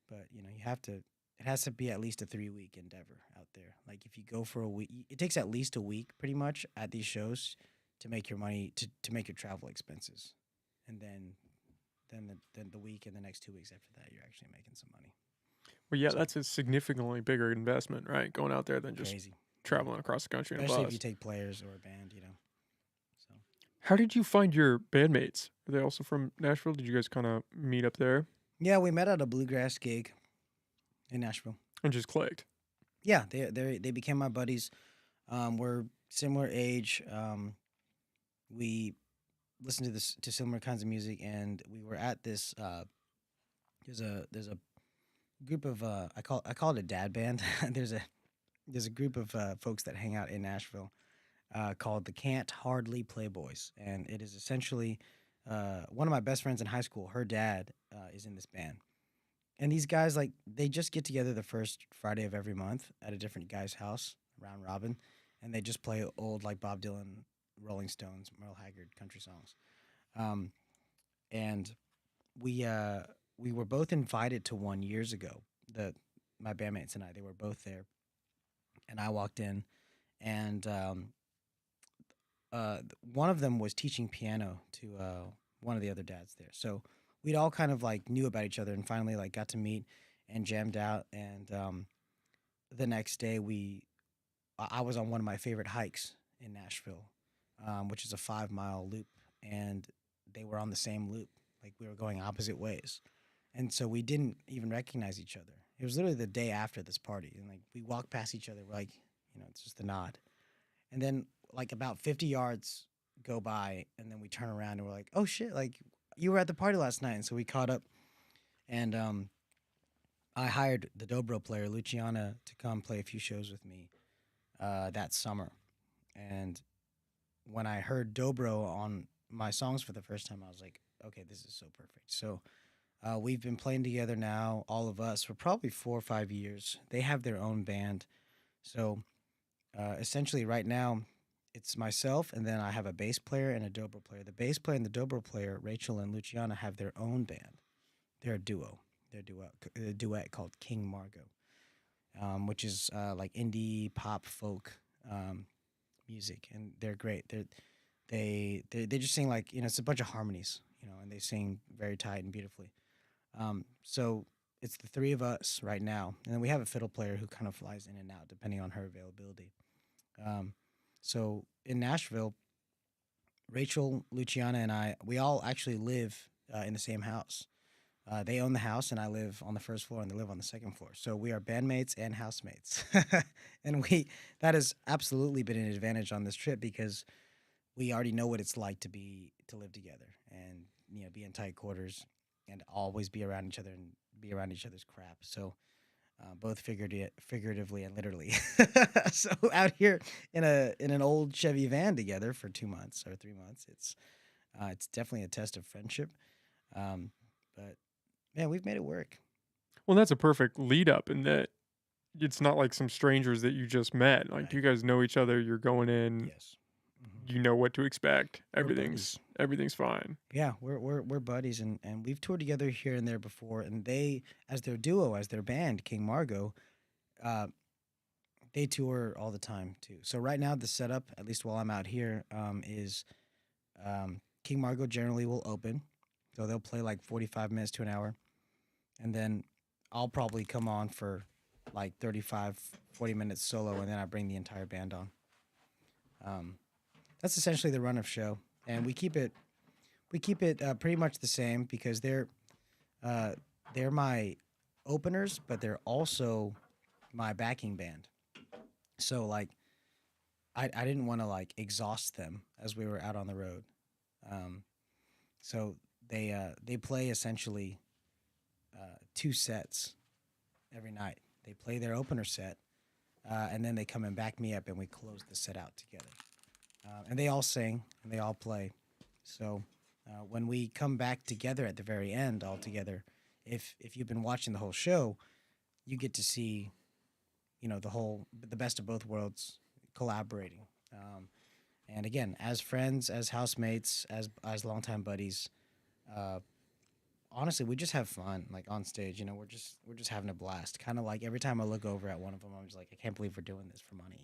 Speaker 2: but you have to. It has to be at least a 3 week endeavor out there. Like if you go for a week, it takes at least a week, pretty much, at these shows to make your money to make your travel expenses, and then the week and the next 2 weeks after that, you're actually making some money.
Speaker 1: Well, yeah,
Speaker 2: So
Speaker 1: that's a significantly bigger investment, right? Going out there than just
Speaker 2: crazy, yeah.
Speaker 1: traveling across the country in a
Speaker 2: Especially if you
Speaker 1: bus.
Speaker 2: take players or a band. So
Speaker 1: How did you find your bandmates? Are they also from Nashville? Did you guys kind of meet up there
Speaker 2: yeah, we met at a bluegrass gig in Nashville.
Speaker 1: and just clicked?
Speaker 2: Yeah, they became my buddies. We're similar age. We listened to similar kinds of music, and we were at this. There's a group of I call it a dad band. there's a group of folks that hang out in Nashville called the Can't Hardly Play Boys, and it is essentially one of my best friends in high school. Her dad is in this band, and these guys like they just get together the first Friday of every month at a different guy's house, round robin, and they just play old like Bob Dylan, Rolling Stones, Merle Haggard country songs. Um, and we were both invited to one years ago. The My bandmates and I, they were both there, and I walked in, and one of them was teaching piano to one of the other dads there. So we'd all kind of like knew about each other, and finally like got to meet and jammed out. And the next day, I was on one of my favorite hikes in Nashville, which is a 5 mile loop, and they were on the same loop. Like we were going opposite ways, and so we didn't even recognize each other. It was literally the day after this party, and like we walked past each other, we're like, it's just a nod, and then like about 50 yards go by, and then we turn around and we're like, oh shit, like you were at the party last night, and so we caught up, and I hired the dobro player Luciana to come play a few shows with me that summer, and when I heard dobro on my songs for the first time, I was like, okay, this is so perfect. So we've been playing together now, all of us, for probably 4 or 5 years. They have their own band. So essentially, right now, it's myself, and then I have a bass player and a dobro player. The bass player and the dobro player, Rachel and Luciana, have their own band. They're a duo. They're a duet called King Margot, which is like indie pop folk music, and they're great. They just sing like it's a bunch of harmonies, and they sing very tight and beautifully. So it's the three of us right now, and then we have a fiddle player who kind of flies in and out depending on her availability. Um, so in Nashville, Rachel, Luciana, and I, we all actually live in the same house. They own the house, and I live on the first floor, and they live on the second floor. So we are bandmates and housemates, and that has absolutely been an advantage on this trip because we already know what it's like to live together and be in tight quarters and always be around each other and be around each other's crap. So both figuratively and literally. So out here in an old Chevy van together for 2 months or 3 months, it's definitely a test of friendship. But man, we've made it work.
Speaker 1: Well, that's a perfect lead up in that it's not like some strangers that you just met. Like
Speaker 2: Right.
Speaker 1: you guys know each other. You're going in.
Speaker 2: Yes. Mhm.
Speaker 1: You know what to expect.
Speaker 2: We're buddies.
Speaker 1: Everything's fine.
Speaker 2: Yeah, we're buddies, and we've toured together here and there before. And they, as their duo, as their band, King Margot, uh, they tour all the time too. So right now, the setup, at least while I'm out here, is King Margot generally will open, so they'll play like 45 minutes to an hour, and then I'll probably come on for like 35, 40 minutes solo, and then I bring the entire band on. Um, that's essentially the run of show, and we keep it pretty much the same because they're my openers, but they're also my backing band. So like I didn't want to like exhaust them as we were out on the road. Um, so they play essentially 2 sets every night. They play their opener set, and then they come and back me up, and we close the set out together. And they all sing and they all play. So when we come back together at the very end, all together, if you've been watching the whole show, you get to see, the best of both worlds collaborating. And again, as friends, as housemates, as longtime buddies, uh, honestly, we just have fun, like on stage. We're just having a blast. Kind of like every time I look over at one of them, I'm just like, I can't believe we're doing this for money.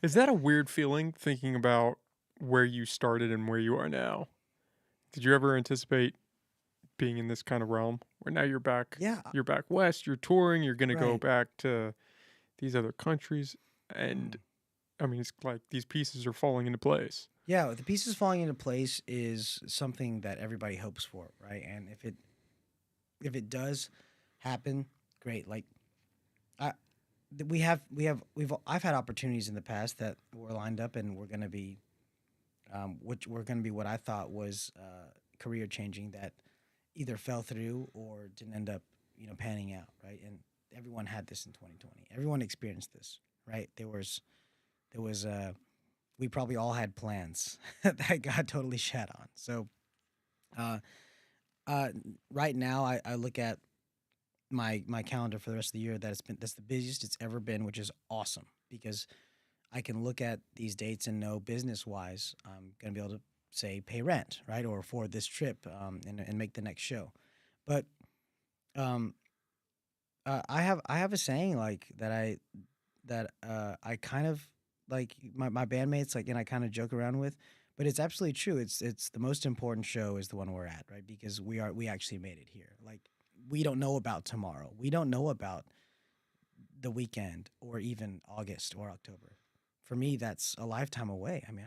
Speaker 1: Is that a weird feeling thinking about where you started and where you are now? Did you ever anticipate being in this kind of realm where now
Speaker 2: Yeah,
Speaker 1: you're back west, you're touring, you're going to go
Speaker 2: right.
Speaker 1: back to these other countries and
Speaker 2: Mhm.
Speaker 1: I mean it's like these pieces are falling into place.
Speaker 2: Yeah, the pieces falling into place is something that everybody hopes for, right? And if it does happen, great. Like I, we've I've had opportunities in the past that were lined up and were going to be, which were going to be what I thought was career changing that either fell through or didn't end up, panning out, right? And everyone had this in 2020. Everyone experienced this, right? There was we probably all had plans that got totally shat on. So, uh, uh, right now, I look at my calendar for the rest of the year that's the busiest it's ever been, which is awesome because I can look at these dates and know business wise I'm gonna be able to say pay rent, right, or afford this trip, and make the next show. But um, I have a saying like that I kind of like my bandmates like and I kind of joke around with, but it's absolutely true. It's the most important show is the one we're at, right? Because we actually made it here. Like we don't know about tomorrow. We don't know about the weekend or even August or October. For me, that's a lifetime away. I mean,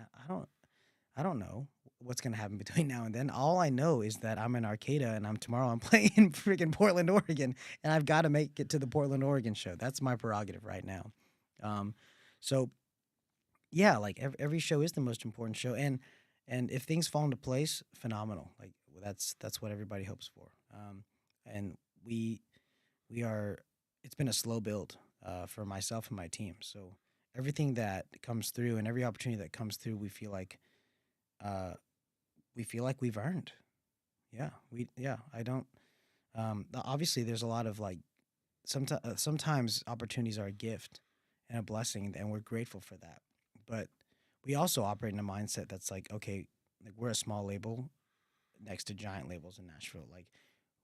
Speaker 2: I don't know what's gonna happen between now and then. All I know is that I'm in Arcata and I'm playing in freaking Portland, Oregon, and I've got to make it to the Portland, Oregon show. That's my prerogative right now. Um, so yeah, like every show is the most important show, and if things fall into place, phenomenal. Like that's what everybody hopes for. And we are. It's been a slow build for myself and my team. So everything that comes through and every opportunity that comes through, uh, we feel like we've earned. Yeah. I don't. Obviously, there's a lot of like sometimes opportunities are a gift and a blessing, and we're grateful for that. But we also operate in a mindset that's like, okay, like we're a small label next to giant labels in Nashville. Like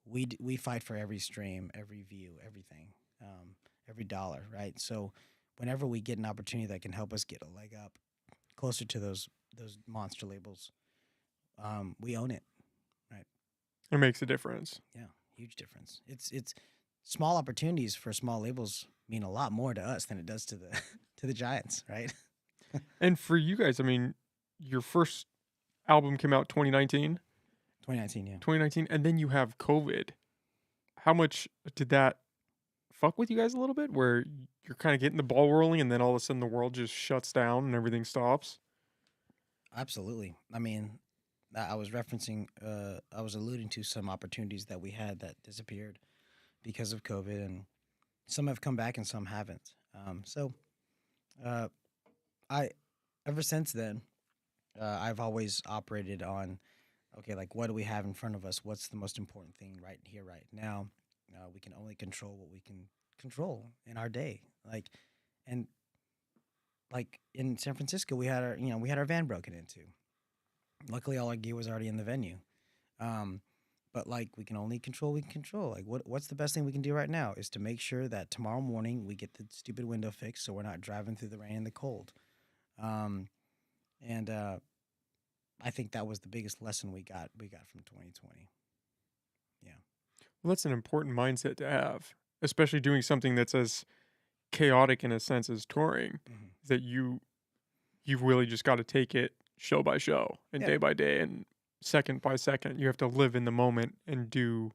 Speaker 2: we fight for every stream, every view, everything, every dollar, right? So whenever we get an opportunity that can help us get a leg up closer to those monster labels, we own it, right?
Speaker 1: It makes a difference.
Speaker 2: Yeah, huge difference. It's small opportunities for small labels mean a lot more to us than it does to the to the giants, right?
Speaker 1: And for you guys, I mean, your first album came out
Speaker 2: 2019, yeah.
Speaker 1: 2019 and then you have COVID. How much did that fuck with you guys a little bit where you're kind of getting the ball rolling and then all of a sudden the world just shuts down and everything stops?
Speaker 2: Absolutely. I mean, I was I was alluding to some opportunities that we had that disappeared because of COVID, and some have come back and some haven't. So, uh, I, ever since then, I've always operated on, okay, like what do we have in front of us? What's the most important thing right here, right now? We can only control what we can control in our day. And like in San Francisco, we had our van broken into. Luckily, all our gear was already in the venue. Um, but like we can only control what we can control. Like what's the best thing we can do right now is to make sure that tomorrow morning we get the stupid window fixed so we're not driving through the rain and the cold. Um, and I think that was the biggest lesson we got from 2020. Yeah.
Speaker 1: Well, that's an important mindset to have, especially doing something that's as chaotic in a sense as touring,
Speaker 2: Hmm.
Speaker 1: that you've really just got to take it show by show and
Speaker 2: Yeah.
Speaker 1: day by day and second by second. You have to live in the moment and do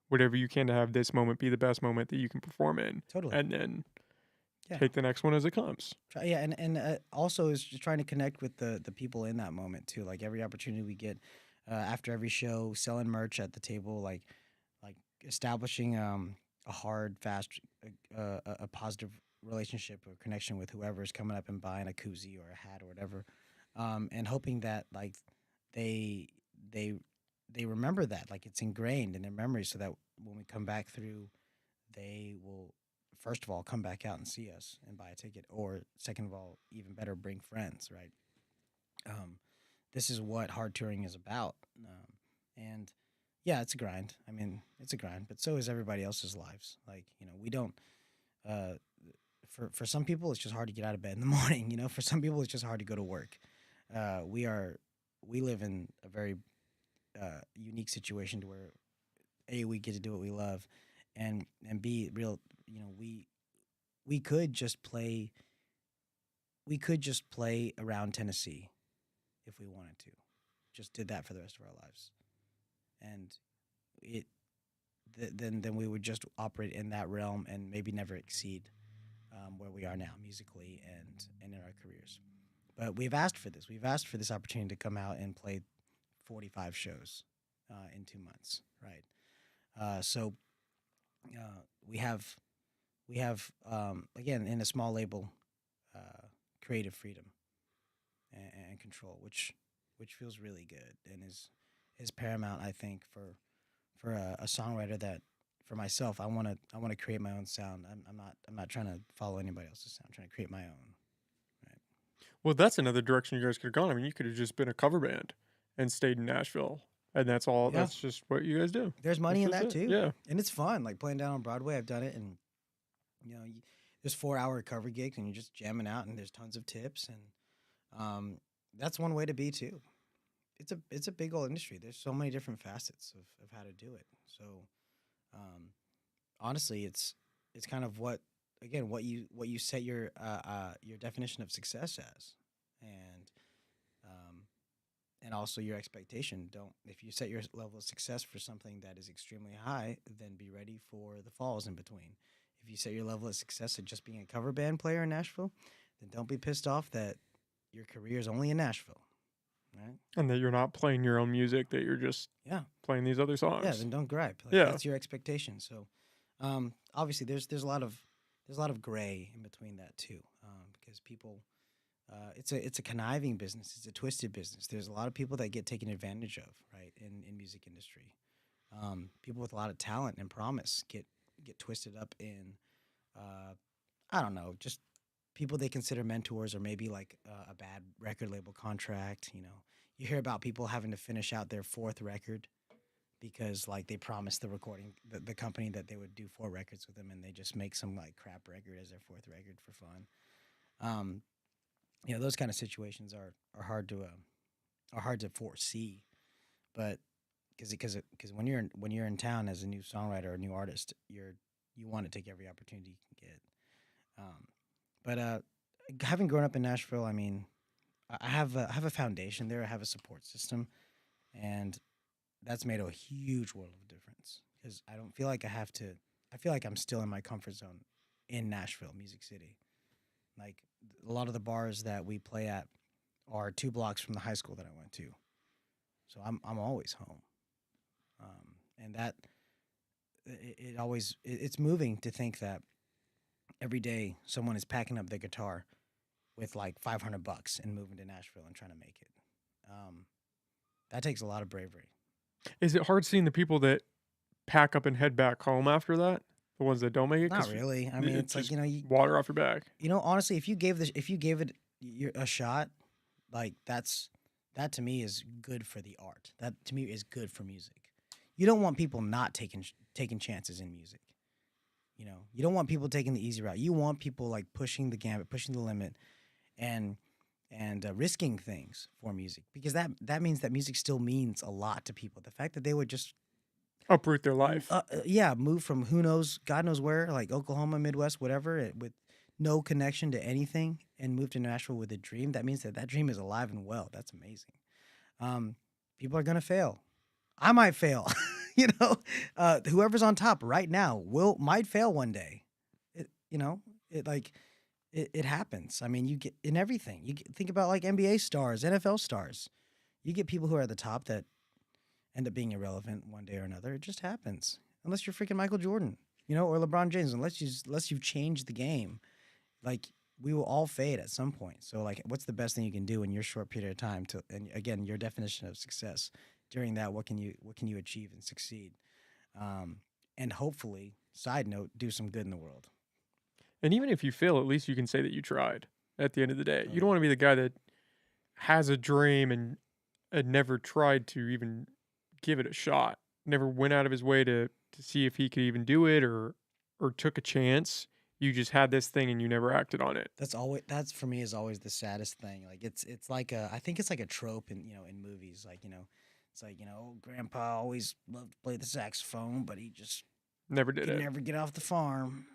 Speaker 1: whatever you can to have this moment be the best moment that you can perform in,
Speaker 2: Totally.
Speaker 1: and then
Speaker 2: Yeah.
Speaker 1: take the next one as it comes.
Speaker 2: Yeah, and also is just trying to connect with the people in that moment too. Like every opportunity we get after every show, selling merch at the table, like establishing a hard, fast, a positive relationship or connection with whoever's coming up and buying a koozie or a hat or whatever, and hoping that like they they they remember that, like it's ingrained in their memory, so that when we come back through, they will first of all come back out and see us and buy a ticket, or second of all, even better, bring friends, right? Um, this is what hard touring is about. And yeah, it's a grind. I mean, it's a grind, but so is everybody else's lives. Like, we don't. Uh, for some people, it's just hard to get out of bed in the morning. For some people, it's just hard to go to work. We live in a very unique situation to where we get to do what we love, and b real. We could just play. We could just play around Tennessee if we wanted to. Just did that for the rest of our lives, and it then we would just operate in that realm and maybe never exceed where we are now musically and in our careers. But we've asked for this. We've asked for this opportunity to come out and play 45 shows in 2 months, right? So we have again, in a small label, creative freedom and control, which feels really good and is paramount, I think, for a songwriter. That for myself, I want to create my own sound. I'm not trying to follow anybody else's sound. I'm trying to create my own. Right.
Speaker 1: Well, that's another direction you guys could have gone. I mean, you could have just been a cover band and stayed in Nashville, and that's all.
Speaker 2: Yeah,
Speaker 1: That's just what you guys do.
Speaker 2: there's
Speaker 1: That's
Speaker 2: money in
Speaker 1: just
Speaker 2: that
Speaker 1: it.
Speaker 2: too,
Speaker 1: Yeah.
Speaker 2: and it's fun. Like playing down on Broadway, I've done it, and there's 4-hour cover gigs, and you're just jamming out, and there's tons of tips, and that's one way to be too. It's a big old industry. There's so many different facets of how to do it. So um, honestly, it's kind of what, again, what you set your definition of success as, and um, and also your expectation. Don't If you set your level of success for something that is extremely high, then be ready for the falls in between. If you set your level of success at just being a cover band player in Nashville, then don't be pissed off that your career is only in Nashville, right?
Speaker 1: And that you're not playing your own music, that you're just
Speaker 2: Yeah,
Speaker 1: playing these other
Speaker 2: yeah.
Speaker 1: songs.
Speaker 2: Then don't gripe. Like
Speaker 1: Yeah.
Speaker 2: that's your expectation. So, obviously, there's a lot of gray in between that too, because people, it's a conniving business. It's a twisted business. There's a lot of people that get taken advantage of, right, in music industry. People with a lot of talent and promise get twisted up in, uh, I don't know, just people they consider mentors, or maybe like a bad record label contract. You hear about people having to finish out their fourth record because like they promised the company that they would do 4 records with them, and they just make some like crap record as their fourth record for fun. Um, those kind of situations are hard to foresee, but because when you're in town as a new songwriter or a new artist, you want to take every opportunity you can get. But having grown up in Nashville, I mean, I have a foundation there. I have a support system, and that's made a huge world of difference because I don't feel like I have to. I feel like I'm still in my comfort zone in Nashville, Music City. Like a lot of the bars that we play at are 2 blocks from the high school that I went to, so I'm always home. And that it always it's moving to think that every day someone is packing up their guitar with like $500 and moving to Nashville and trying to make it. Um, that takes a lot of bravery.
Speaker 1: Is it hard seeing the people that pack up and head back home after that? The ones that don't make it?
Speaker 2: Not
Speaker 1: Because
Speaker 2: really. I mean,
Speaker 1: it's
Speaker 2: it's like
Speaker 1: just
Speaker 2: you
Speaker 1: water off your back.
Speaker 2: honestly, if you gave it a shot, like that to me is good for the art. That to me is good for music. You don't want people not taking chances in music. You don't want people taking the easy route. You want people like pushing the gambit, pushing the limit, and risking things for music, because that means that music still means a lot to people. The fact that they would just
Speaker 1: Uproot their life.
Speaker 2: yeah, move from who knows, God knows where, like Oklahoma, Midwest, whatever, with no connection to anything, and move to Nashville with a dream. That means that dream is alive and well. That's amazing. Um, People are gonna fail. I might fail. Whoever's on top right now might fail one day. It you know it like it happens. I mean, you get in everything. Think about like NBA stars, NFL stars. You get people who are at the top that end up being irrelevant one day or another. It just happens. Unless you're freaking Michael Jordan. or LeBron James, unless you've changed the game, like we will all fade at some point. So like, what's the best thing you can do in your short period of time to, and again, your definition of success during that, what can you achieve and succeed? Um, and hopefully, side note, do some good in the world.
Speaker 1: And even if you fail, at least you can say that you tried at the end of the day.
Speaker 2: Oh
Speaker 1: You don't
Speaker 2: yeah.
Speaker 1: want to be the guy that has a dream and never tried to even give it a shot. Never went out of his way to see if he could even do it or took a chance. You just had this thing and you never acted on it.
Speaker 2: That's for me is always the saddest thing. Like it's like I think it's like a trope in in movies. Like it's like oh, Grandpa always loved to play the saxophone, but he just
Speaker 1: Never did
Speaker 2: could
Speaker 1: it.
Speaker 2: never get off the farm.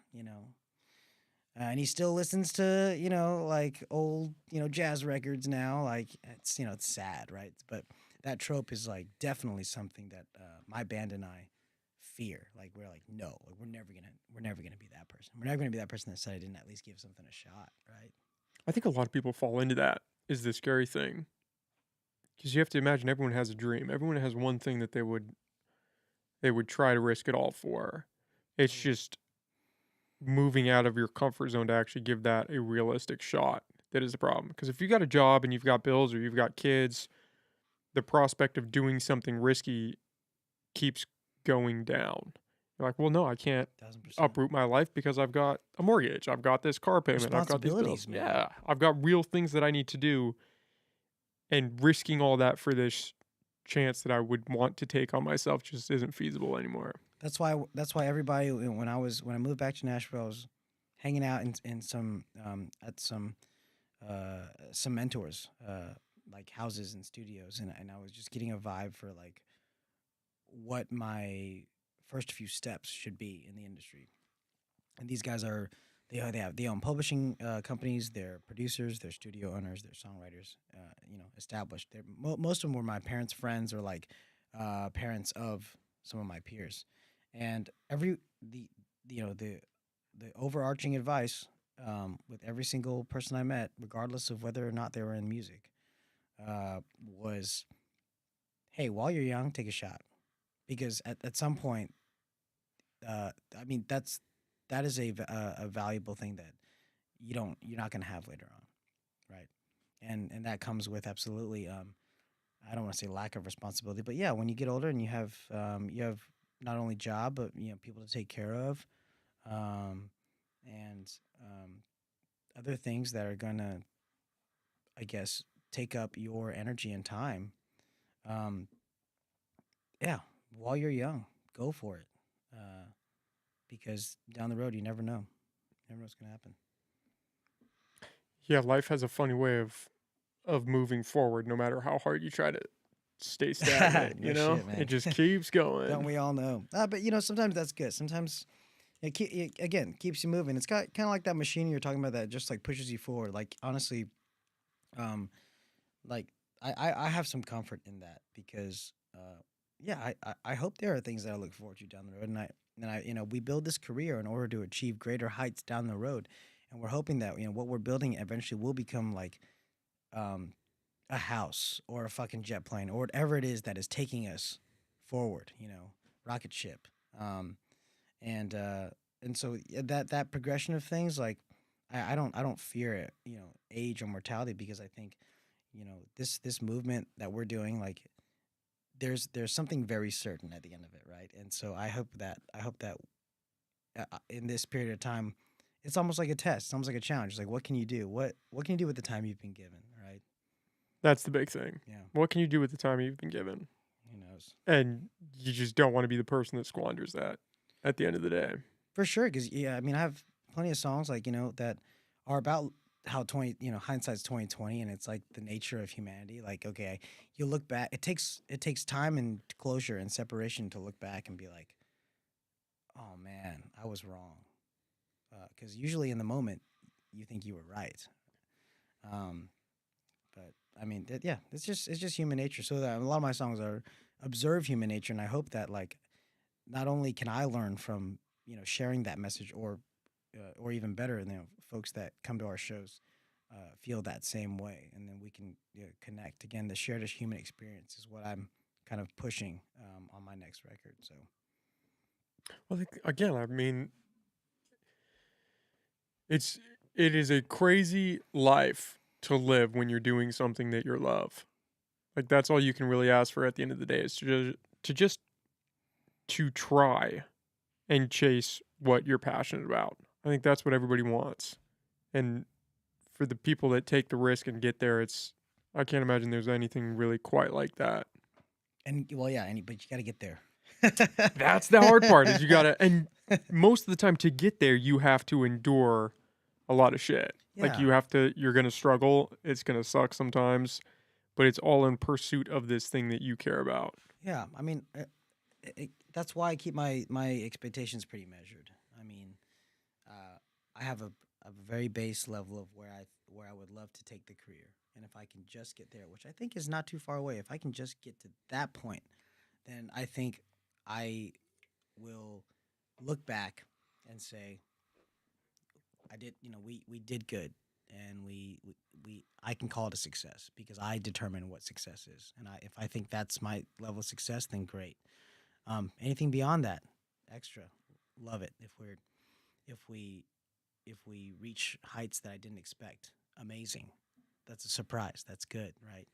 Speaker 2: And he still listens to like old jazz records now. Like it's sad, right? But that trope is like definitely something that my band and I fear. Like we're like no, like we're never gonna be that person. We're never gonna be that person that said I didn't at least give something a shot, right?
Speaker 1: I think a lot of people fall into that is the scary thing. Because you have to imagine everyone has a dream. Everyone has one thing that they would try to risk it all for. It's
Speaker 2: Totally.
Speaker 1: just moving out of your comfort zone to actually give that a realistic shot that is the problem. Because if you got a job and you've got bills or you've got kids, the prospect of doing something risky keeps going down. You're like, well, no, I can't
Speaker 2: 1,000%.
Speaker 1: uproot my life because I've got a mortgage, I've got this car payment, I've got these bills.
Speaker 2: Responsibilities, man.
Speaker 1: Yeah, I've got real things that I need to do, and risking all that for this chance that I would want to take on myself just isn't feasible anymore.
Speaker 2: That's why everybody when I moved back to Nashville, I was hanging out in some at some mentors like houses and studios, and I was just getting a vibe for like what my first few steps should be in the industry. And these guys are they own publishing companies, they're producers, they're studio owners, they're songwriters, established. Most of them were my parents' friends or like parents of some of my peers. And every the you know the overarching advice with every single person I met, regardless of whether or not they were in music, was, "Hey, while you're young, take a shot." Because at some point, I mean, that is a valuable thing that you're not going to have later on, right? And that comes with absolutely I don't want to say lack of responsibility, but yeah, when you get older and you have not only job but people to take care of, um, and other things that are gonna, I guess, take up your energy and time. Um, yeah, while you're young, go for it, uh, because down the road you never know. You never know what's gonna happen.
Speaker 1: Yeah, life has a funny way of moving forward no matter how hard you try to stay stagnant,
Speaker 2: No shit,
Speaker 1: It
Speaker 2: man.
Speaker 1: just keeps
Speaker 2: Don't
Speaker 1: going.
Speaker 2: we all know? But sometimes that's good. Sometimes it again keeps you moving. It's got kind of like that machine you're talking about that just like pushes you forward. Like honestly, um, like I have some comfort in that because yeah, I hope there are things that I look forward to down the road, and I we build this career in order to achieve greater heights down the road, and we're hoping that what we're building eventually will become like um a house or a fucking jet plane or whatever it is that is taking us forward, rocket ship. Um, and so that progression of things, like I don't fear it, age or mortality, because I think this movement that we're doing, like there's something very certain at the end of it, right? And so I hope that in this period of time, it's almost like a test, it's almost like a challenge. It's like, what can you do? What can you do with the time you've been given, right?
Speaker 1: That's the big thing.
Speaker 2: Yeah,
Speaker 1: What can you do with the time you've been given?
Speaker 2: who knows?
Speaker 1: And you just don't want to be the person that squanders that at the end of the day.
Speaker 2: For sure, because yeah, I mean, I have plenty of songs like that are about how hindsight's 2020, and it's like the nature of humanity. Like, okay, you look back. It takes time and closure and separation to look back and be like, oh man, I was wrong. Because usually in the moment, you think you were right. Um, but I mean, yeah, it's just human nature. So that a lot of my songs are observe human nature, and I hope that like not only can I learn from sharing that message, or even better, folks that come to our shows feel that same way, and then we can connect again. The shared human experience is what I'm kind of pushing on my next record. So
Speaker 1: Well, again, I mean, it's it is a crazy life to live when you're doing something that you love. Like that's all you can really ask for at the end of the day is to just to try and chase what you're passionate about. I think that's what everybody wants. And for the people that take the risk and get there, it's I can't imagine there's anything really quite like that.
Speaker 2: And well, yeah, but you got to get there.
Speaker 1: That's the hard part is you gotta and most of the time to get there you have to endure a lot of shit. Like
Speaker 2: Yeah,
Speaker 1: you're gonna struggle. It's gonna suck sometimes, but it's all in pursuit of this thing that you care about.
Speaker 2: yeah. I mean, that's why I keep my expectations pretty measured. I mean, I have a very base level of where I would love to take the career, and if I can just get there, which I think is not too far away, if I can just get to that point, then I think I will look back and say, I did, we did good, and we I can call it a success because I determine what success is, and if I think that's my level of success, then great. Anything beyond that, extra, love it. If we if we reach heights that I didn't expect, amazing. That's a surprise. That's good, right?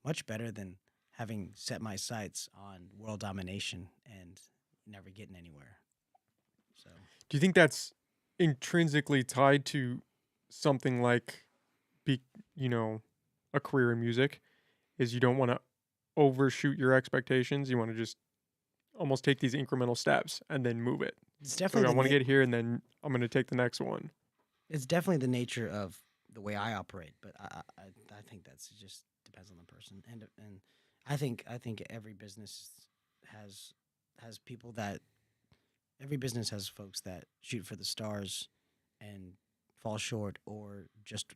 Speaker 2: Much better than having set my sights on world domination and never getting anywhere. So
Speaker 1: Do you think that's intrinsically tied to something like be you know a career in music? Is you don't want to overshoot your expectations. You want to just almost take these incremental steps and then move it.
Speaker 2: it's
Speaker 1: So I
Speaker 2: definitely
Speaker 1: want to get here and then I'm going to take the next one.
Speaker 2: it's definitely the nature of the way I operate, but I think that's it just depends on the person, and I think every business has people that every business has folks that shoot for the stars and fall short or just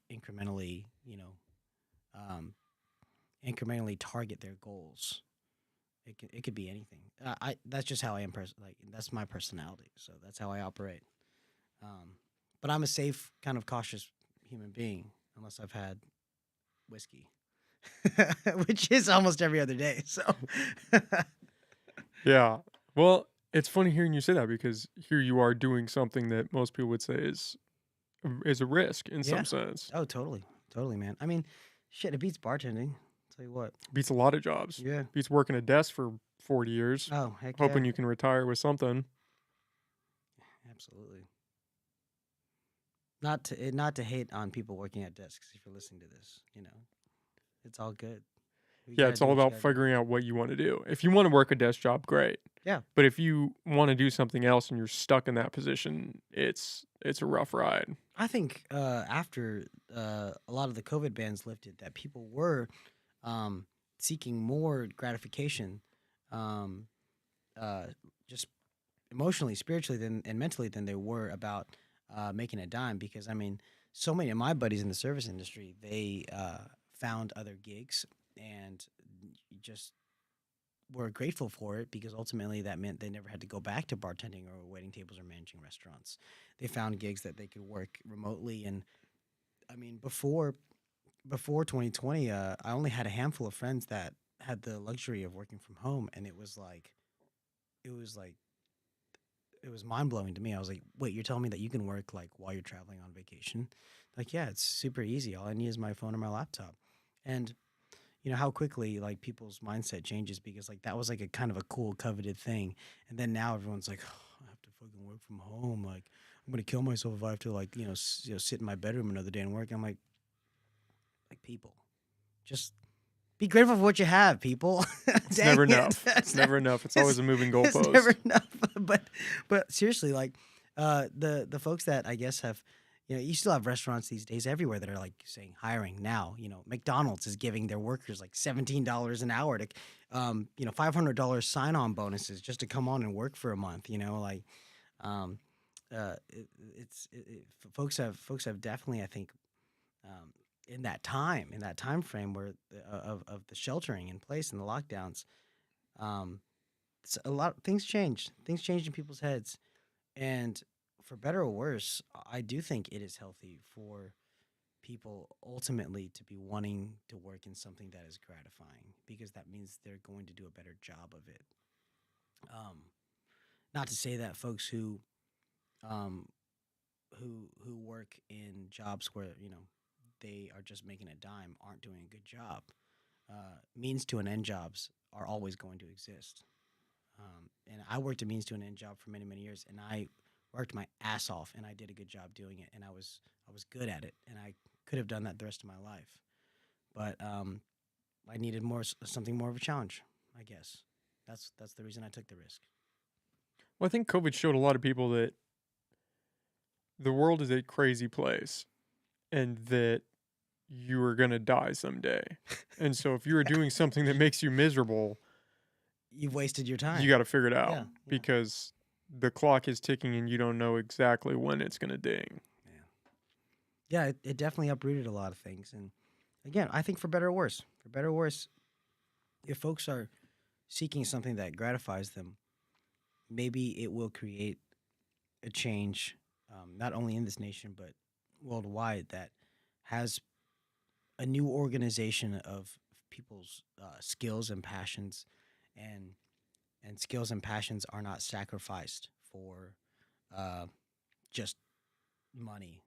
Speaker 2: um, incrementally target their goals. It could be anything. I That's just how I am. Like that's my personality, so that's how I operate. Um, but I'm a safe, kind of cautious human being, unless I've had whiskey, which is almost every other day. So,
Speaker 1: Yeah. Well, it's funny hearing you say that because here you are doing something that most people would say is a risk in
Speaker 2: yeah.
Speaker 1: some sense.
Speaker 2: Oh, totally, totally, man. I mean, shit, it beats bartending. Tell you what.
Speaker 1: Beats a lot of jobs.
Speaker 2: Yeah.
Speaker 1: Beats working a desk for 40 years,
Speaker 2: Oh, heck yeah.
Speaker 1: hoping you can retire with something.
Speaker 2: Absolutely. Not to hate on people working at desks. If you're listening to this, it's all good. You
Speaker 1: Yeah,
Speaker 2: gotta
Speaker 1: it's
Speaker 2: do
Speaker 1: all
Speaker 2: what you
Speaker 1: about
Speaker 2: gotta do.
Speaker 1: figuring out what you want to do. If you want to work a desk job, great.
Speaker 2: Yeah.
Speaker 1: But if you want to do something else and you're stuck in that position, it's a rough ride.
Speaker 2: I think after a lot of the COVID bans lifted, that people were um, seeking more gratification, um, uh, just emotionally, spiritually, and mentally than they were about making a dime. Because I mean, so many of my buddies in the service industry, they found other gigs and just were grateful for it because ultimately that meant they never had to go back to bartending or waiting tables or managing restaurants. They found gigs that they could work remotely. And I mean, before 2020, I only had a handful of friends that had the luxury of working from home, and it was like it was mind blowing to me. I was like, "Wait, you're telling me that you can work like while you're traveling on vacation?" Like, yeah, it's super easy. All I need is my phone or my laptop, and how quickly like people's mindset changes because like that was like a kind of a cool coveted thing, and then now everyone's like, oh, I have to fucking work from home. Like, I'm gonna kill myself if I have to like sit in my bedroom another day and work. I'm like people, just be grateful for what you have, people.
Speaker 1: It's
Speaker 2: Dang
Speaker 1: never
Speaker 2: it,
Speaker 1: enough. It's never enough. It's always
Speaker 2: it's,
Speaker 1: a moving
Speaker 2: it's never
Speaker 1: goalpost.
Speaker 2: enough. but seriously, like the folks that I guess have, you still have restaurants these days everywhere that are like saying hiring now. McDonald's is giving their workers like $17 an hour to, $500 sign on bonuses just to come on and work for a month. Like, um, it, folks have definitely, I think, um, in that time frame where of the sheltering in place and the lockdowns, um, a lot things changed in people's heads, and for better or worse, I do think it is healthy for people ultimately to be wanting to work in something that is gratifying because that means they're going to do a better job of it. um, Not to say that folks um who work in jobs where they are just making a dime aren't doing a good job. Means to an end jobs are always going to exist. And I worked a means to an end job for many years, and I worked my ass off, and I did a good job doing it, and I was good at it, and I could have done that the rest of my life. But I needed something more of a challenge, I guess. That's the reason I took the risk.
Speaker 1: Well, I think COVID showed a lot of people that the world is a crazy place and that you are going to die someday. And so if you are doing something that makes you miserable,
Speaker 2: You've wasted your
Speaker 1: you
Speaker 2: time.
Speaker 1: got to figure it out
Speaker 2: Yeah, yeah,
Speaker 1: because the clock is ticking and you don't know exactly when it's going to ding.
Speaker 2: yeah. Yeah, it definitely uprooted a lot of things. And again, I think for better or worse, if folks are seeking something that gratifies them, maybe it will create a change, not only in this nation but worldwide, that has a new organization of people's skills and passions, and skills and passions are not sacrificed for uh, just money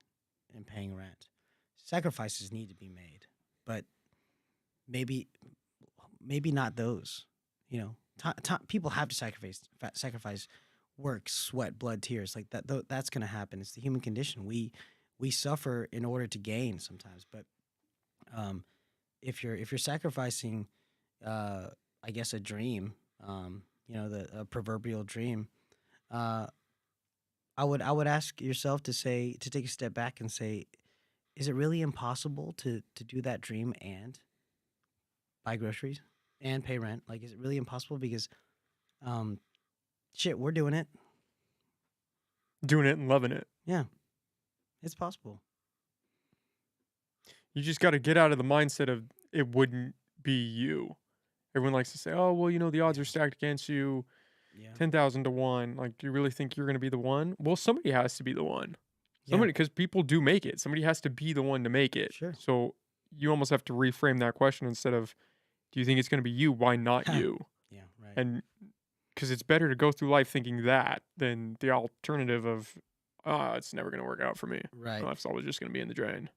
Speaker 2: and paying rent. Sacrifices need to be made, but maybe not those. People have to sacrifice work, sweat, blood, tears. Like that. That's going to happen. It's the human condition. We suffer in order to gain sometimes, but um, if you're sacrificing, uh, I guess a dream, the a proverbial dream, uh, I would ask yourself to take a step back and say, is it really impossible to do that dream and buy groceries and pay rent? Like, is it really impossible? Because um, shit, we're doing it.
Speaker 1: Doing it and loving it.
Speaker 2: Yeah, it's possible.
Speaker 1: You just got to get out of the mindset of it wouldn't be you. Everyone likes to say, oh, well, the odds are stacked against you
Speaker 2: Yeah,
Speaker 1: 10,000 to 1. Like, do you really think you're going to be the one? Well, somebody has to be the one.
Speaker 2: yeah,
Speaker 1: Because people do make it. Somebody has to be the one to make it.
Speaker 2: sure.
Speaker 1: So you almost have to reframe that question instead of, do you think it's going to be you? Why not you?
Speaker 2: Yeah, right.
Speaker 1: And because it's better to go through life thinking that than the alternative of, it's never going to work out for me.
Speaker 2: Right.
Speaker 1: It's always just going to be in the drain.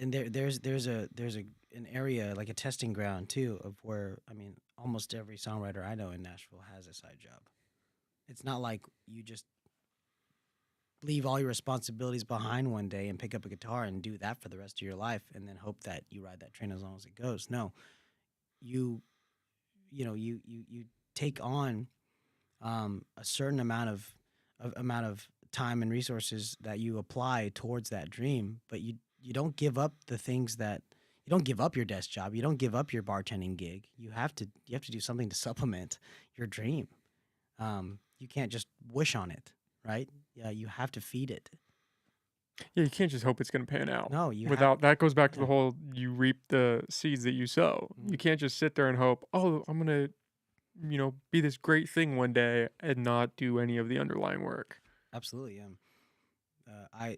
Speaker 2: And there's an area, like a testing ground too, of where, I mean, almost every songwriter I know in Nashville has a side job. It's not like you just leave all your responsibilities behind one day and pick up a guitar and do that for the rest of your life and then hope that you ride that train as long as it goes. No, you you take on a certain amount of time and resources that you apply towards that dream, but you don't give up the things that you don't give up your desk job, you don't give up your bartending gig. You have to do something to supplement your dream. You can't just wish on it, right? Yeah, you have to feed it.
Speaker 1: Yeah, you can't just hope it's going to pan out.
Speaker 2: No, you
Speaker 1: Without that goes back to the
Speaker 2: yeah.
Speaker 1: whole you reap the seeds that you sow. You can't just sit there and hope, oh, I'm going to, be this great thing one day and not do any of the underlying work.
Speaker 2: Absolutely. I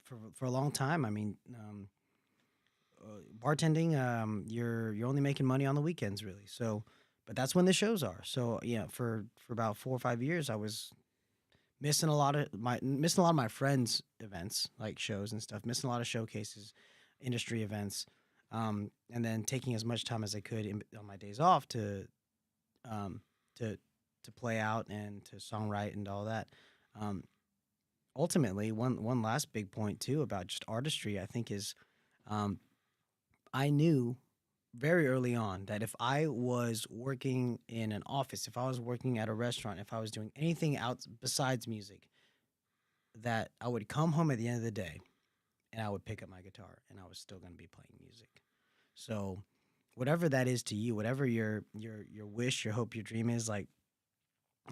Speaker 2: for a long time. I mean, bartending. You're only making money on the weekends, really. So, but that's when the shows are. So yeah, for about 4 or 5 years, I was missing a lot of my friends' events, like shows and stuff. Missing a lot of showcases, industry events, and then taking as much time as I could on my days off um, to play out and to songwrite and all that. Um, Ultimately, one last big point too about just artistry, I think, is um, I knew very early on that if I was working in an office, if I was working at a restaurant, if I was doing anything else besides music, that I would come home at the end of the day and I would pick up my guitar and I was still going to be playing music. So, whatever that is to you, whatever your wish, your hope, your dream is, like,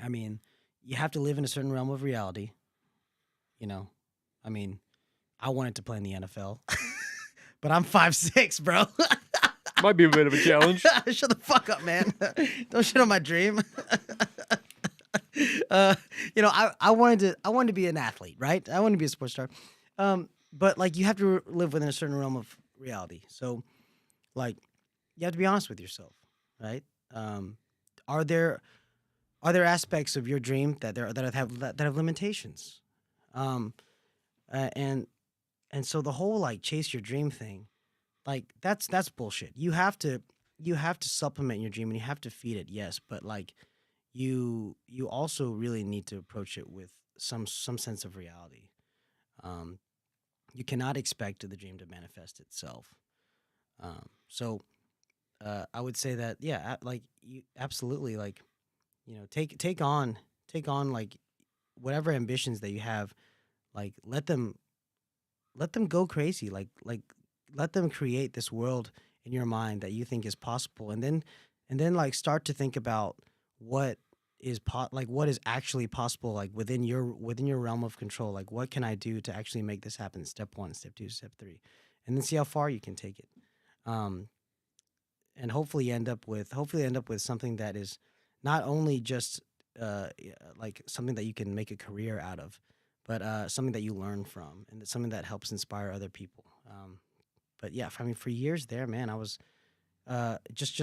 Speaker 2: I mean, you have to live in a certain realm of reality. You know, I mean, I wanted to play in the NFL, but I'm 5'6", bro.
Speaker 1: Might be a bit of a challenge.
Speaker 2: Shut the fuck up, man. Don't shit on my dream. I wanted to be an athlete, right? I wanted to be a sports star. But like, you have to live within a certain realm of reality. So, like, you have to be honest with yourself, right? Are there are there aspects of your dream that have limitations? Um, and so the whole like chase your dream thing, like that's bullshit. You have to supplement your dream and you have to feed it, yes, but like you also really need to approach it with some sense of reality. Um, you cannot expect the dream to manifest itself. So I would say that yeah, like you absolutely like take on like whatever ambitions that you have, like let them go crazy, like let them create this world in your mind that you think is possible, and then like start to think about what like what is actually possible, like within your realm of control, like what can I do to actually make this happen, step 1, step 2, step 3, and then see how far you can take it. um and hopefully end up with something that is not only just like something that you can make a career out of, but something that you learn from, and that's something that helps inspire other people. But yeah, I mean, for years there, man, I was uh, just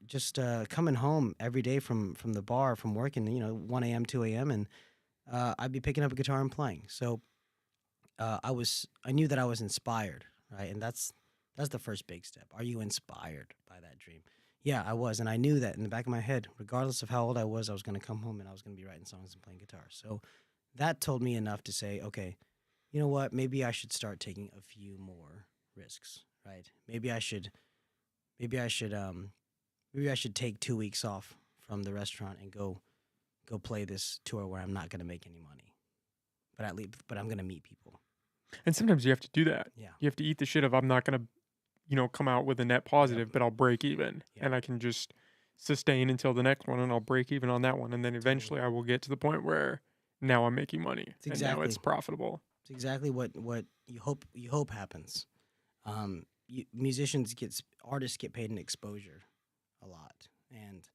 Speaker 2: just coming home every day from the bar, from working, 1 a.m., 2 a.m., and I'd be picking up a guitar and playing. So I knew that I was inspired, right? And that's the first big step. Are you inspired by that dream? Yeah, I was, and I knew that in the back of my head, regardless of how old I was going to come home and I was going to be writing songs and playing guitar. So that told me enough to say, okay, you know what? Maybe I should start taking a few more risks, right? Maybe I should maybe I should take 2 weeks off from the restaurant and go play this tour where I'm not going to make any money, but at least but I'm going to meet people.
Speaker 1: And sometimes you have to do that.
Speaker 2: Yeah.
Speaker 1: You have to eat the shit of I'm not gonna, come out with a net
Speaker 2: Yep.
Speaker 1: positive, but I'll break even,
Speaker 2: Yep.
Speaker 1: and I can just sustain until the next one, and I'll break even on that one, and then
Speaker 2: Totally.
Speaker 1: eventually I will get to the point where now I'm making money
Speaker 2: It's
Speaker 1: and now it's
Speaker 2: exactly
Speaker 1: profitable.
Speaker 2: it's exactly what you hope happens. Musicians artists get paid in exposure a lot, and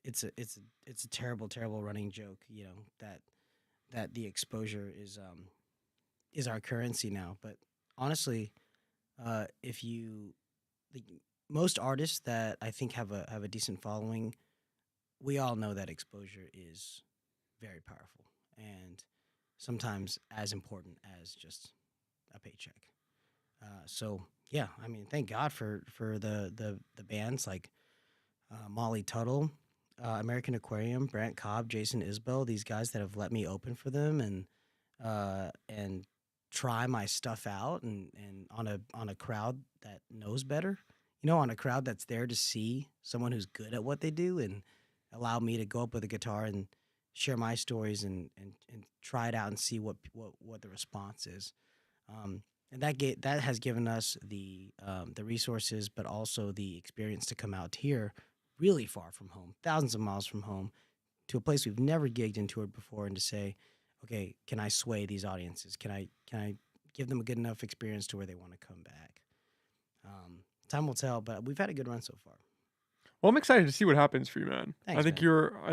Speaker 2: it's a terrible running joke, that the exposure is our currency now. But honestly, if you like, most artists that I think have a decent following, we all know that exposure is very powerful and sometimes as important as just a paycheck. So yeah, I mean, thank God for the bands like Molly Tuttle, American Aquarium, Brant Cobb, Jason Isbell, these guys that have let me open for them and try my stuff out, and on a crowd that knows better, on a crowd that's there to see someone who's good at what they do, and allow me to go up with a guitar and share my stories, and try it out and see what the response is. And that has given us the resources, but also the experience to come out here, really far from home, thousands of miles from home, to a place we've never gigged and toured before, and to say, okay, can I sway these audiences? Can I give them a good enough experience to where they want to come back? Time will tell, but we've had a good run so far.
Speaker 1: Well, I'm excited to see what happens for you, man.
Speaker 2: Thanks, man.
Speaker 1: I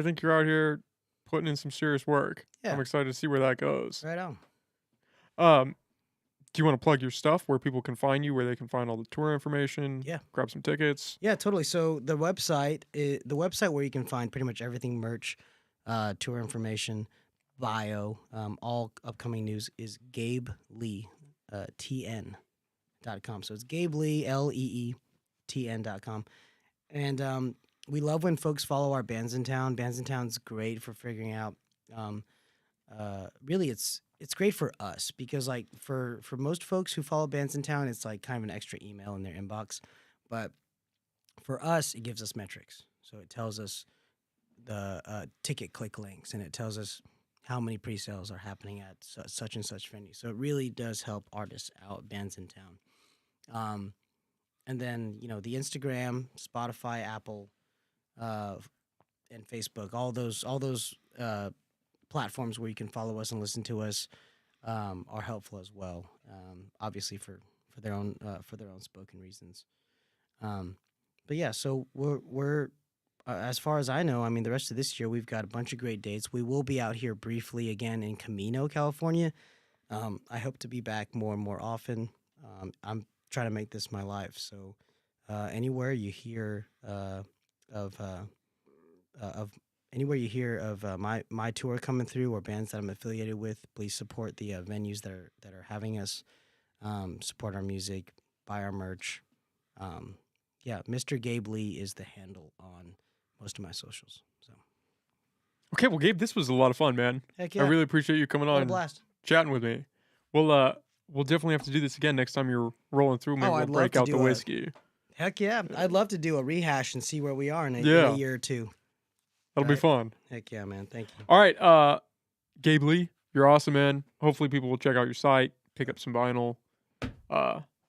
Speaker 1: think you're out here putting in some serious work.
Speaker 2: Yeah.
Speaker 1: I'm excited to see where that goes.
Speaker 2: Right on.
Speaker 1: Um, do you want to plug your stuff, where people can find you, where they can find all the tour information?
Speaker 2: Yeah.
Speaker 1: Grab some tickets.
Speaker 2: Yeah, totally. So the website where you can find pretty much everything, merch, tour information, bio, all upcoming news, is Gabe Lee, TN.com. So it's Gabe Lee, LEETN.com. And we love when folks follow our Bands in Town. Bands in Town's great for figuring out. Um, Really, it's great for us because, like, for most folks who follow Bands in Town, it's like kind of an extra email in their inbox. But for us, it gives us metrics. So it tells us the ticket click links, and it tells us how many pre-sales are happening at such and such venue. So it really does help artists out, Bands in Town. And then the Instagram, Spotify, Apple, uh, and Facebook, all those platforms where you can follow us and listen to us, are helpful as well. Obviously for their own spoken reasons. But yeah, so we're as far as I know, I mean, the rest of this year we've got a bunch of great dates. We will be out here briefly again in Camino, California. I hope to be back more and more often. I'm trying to make this my life, so anywhere you hear of anywhere you hear of my tour coming through or bands that I'm affiliated with, please support the venues that are having us. Support our music, buy our merch. Yeah, Mr. Gabe Lee is the handle on most of my socials. So
Speaker 1: Okay, well, Gabe, this was a lot of fun, man.
Speaker 2: heck
Speaker 1: I
Speaker 2: yeah,
Speaker 1: really appreciate you coming
Speaker 2: had
Speaker 1: on
Speaker 2: a
Speaker 1: and
Speaker 2: blast.
Speaker 1: chatting with me. We'll definitely have to do this again next time you're rolling through. Maybe
Speaker 2: Oh,
Speaker 1: we'll
Speaker 2: I'd love
Speaker 1: break
Speaker 2: to
Speaker 1: out the
Speaker 2: do a
Speaker 1: whiskey.
Speaker 2: heck yeah. I'd love to do a rehash and see where we are in a
Speaker 1: Yeah,
Speaker 2: year or two.
Speaker 1: that'll be
Speaker 2: Right?
Speaker 1: fun.
Speaker 2: Heck yeah, man. Thank you.
Speaker 1: All right, Gabe Lee, you're awesome, man. Hopefully, people will check out your site, pick up some vinyl.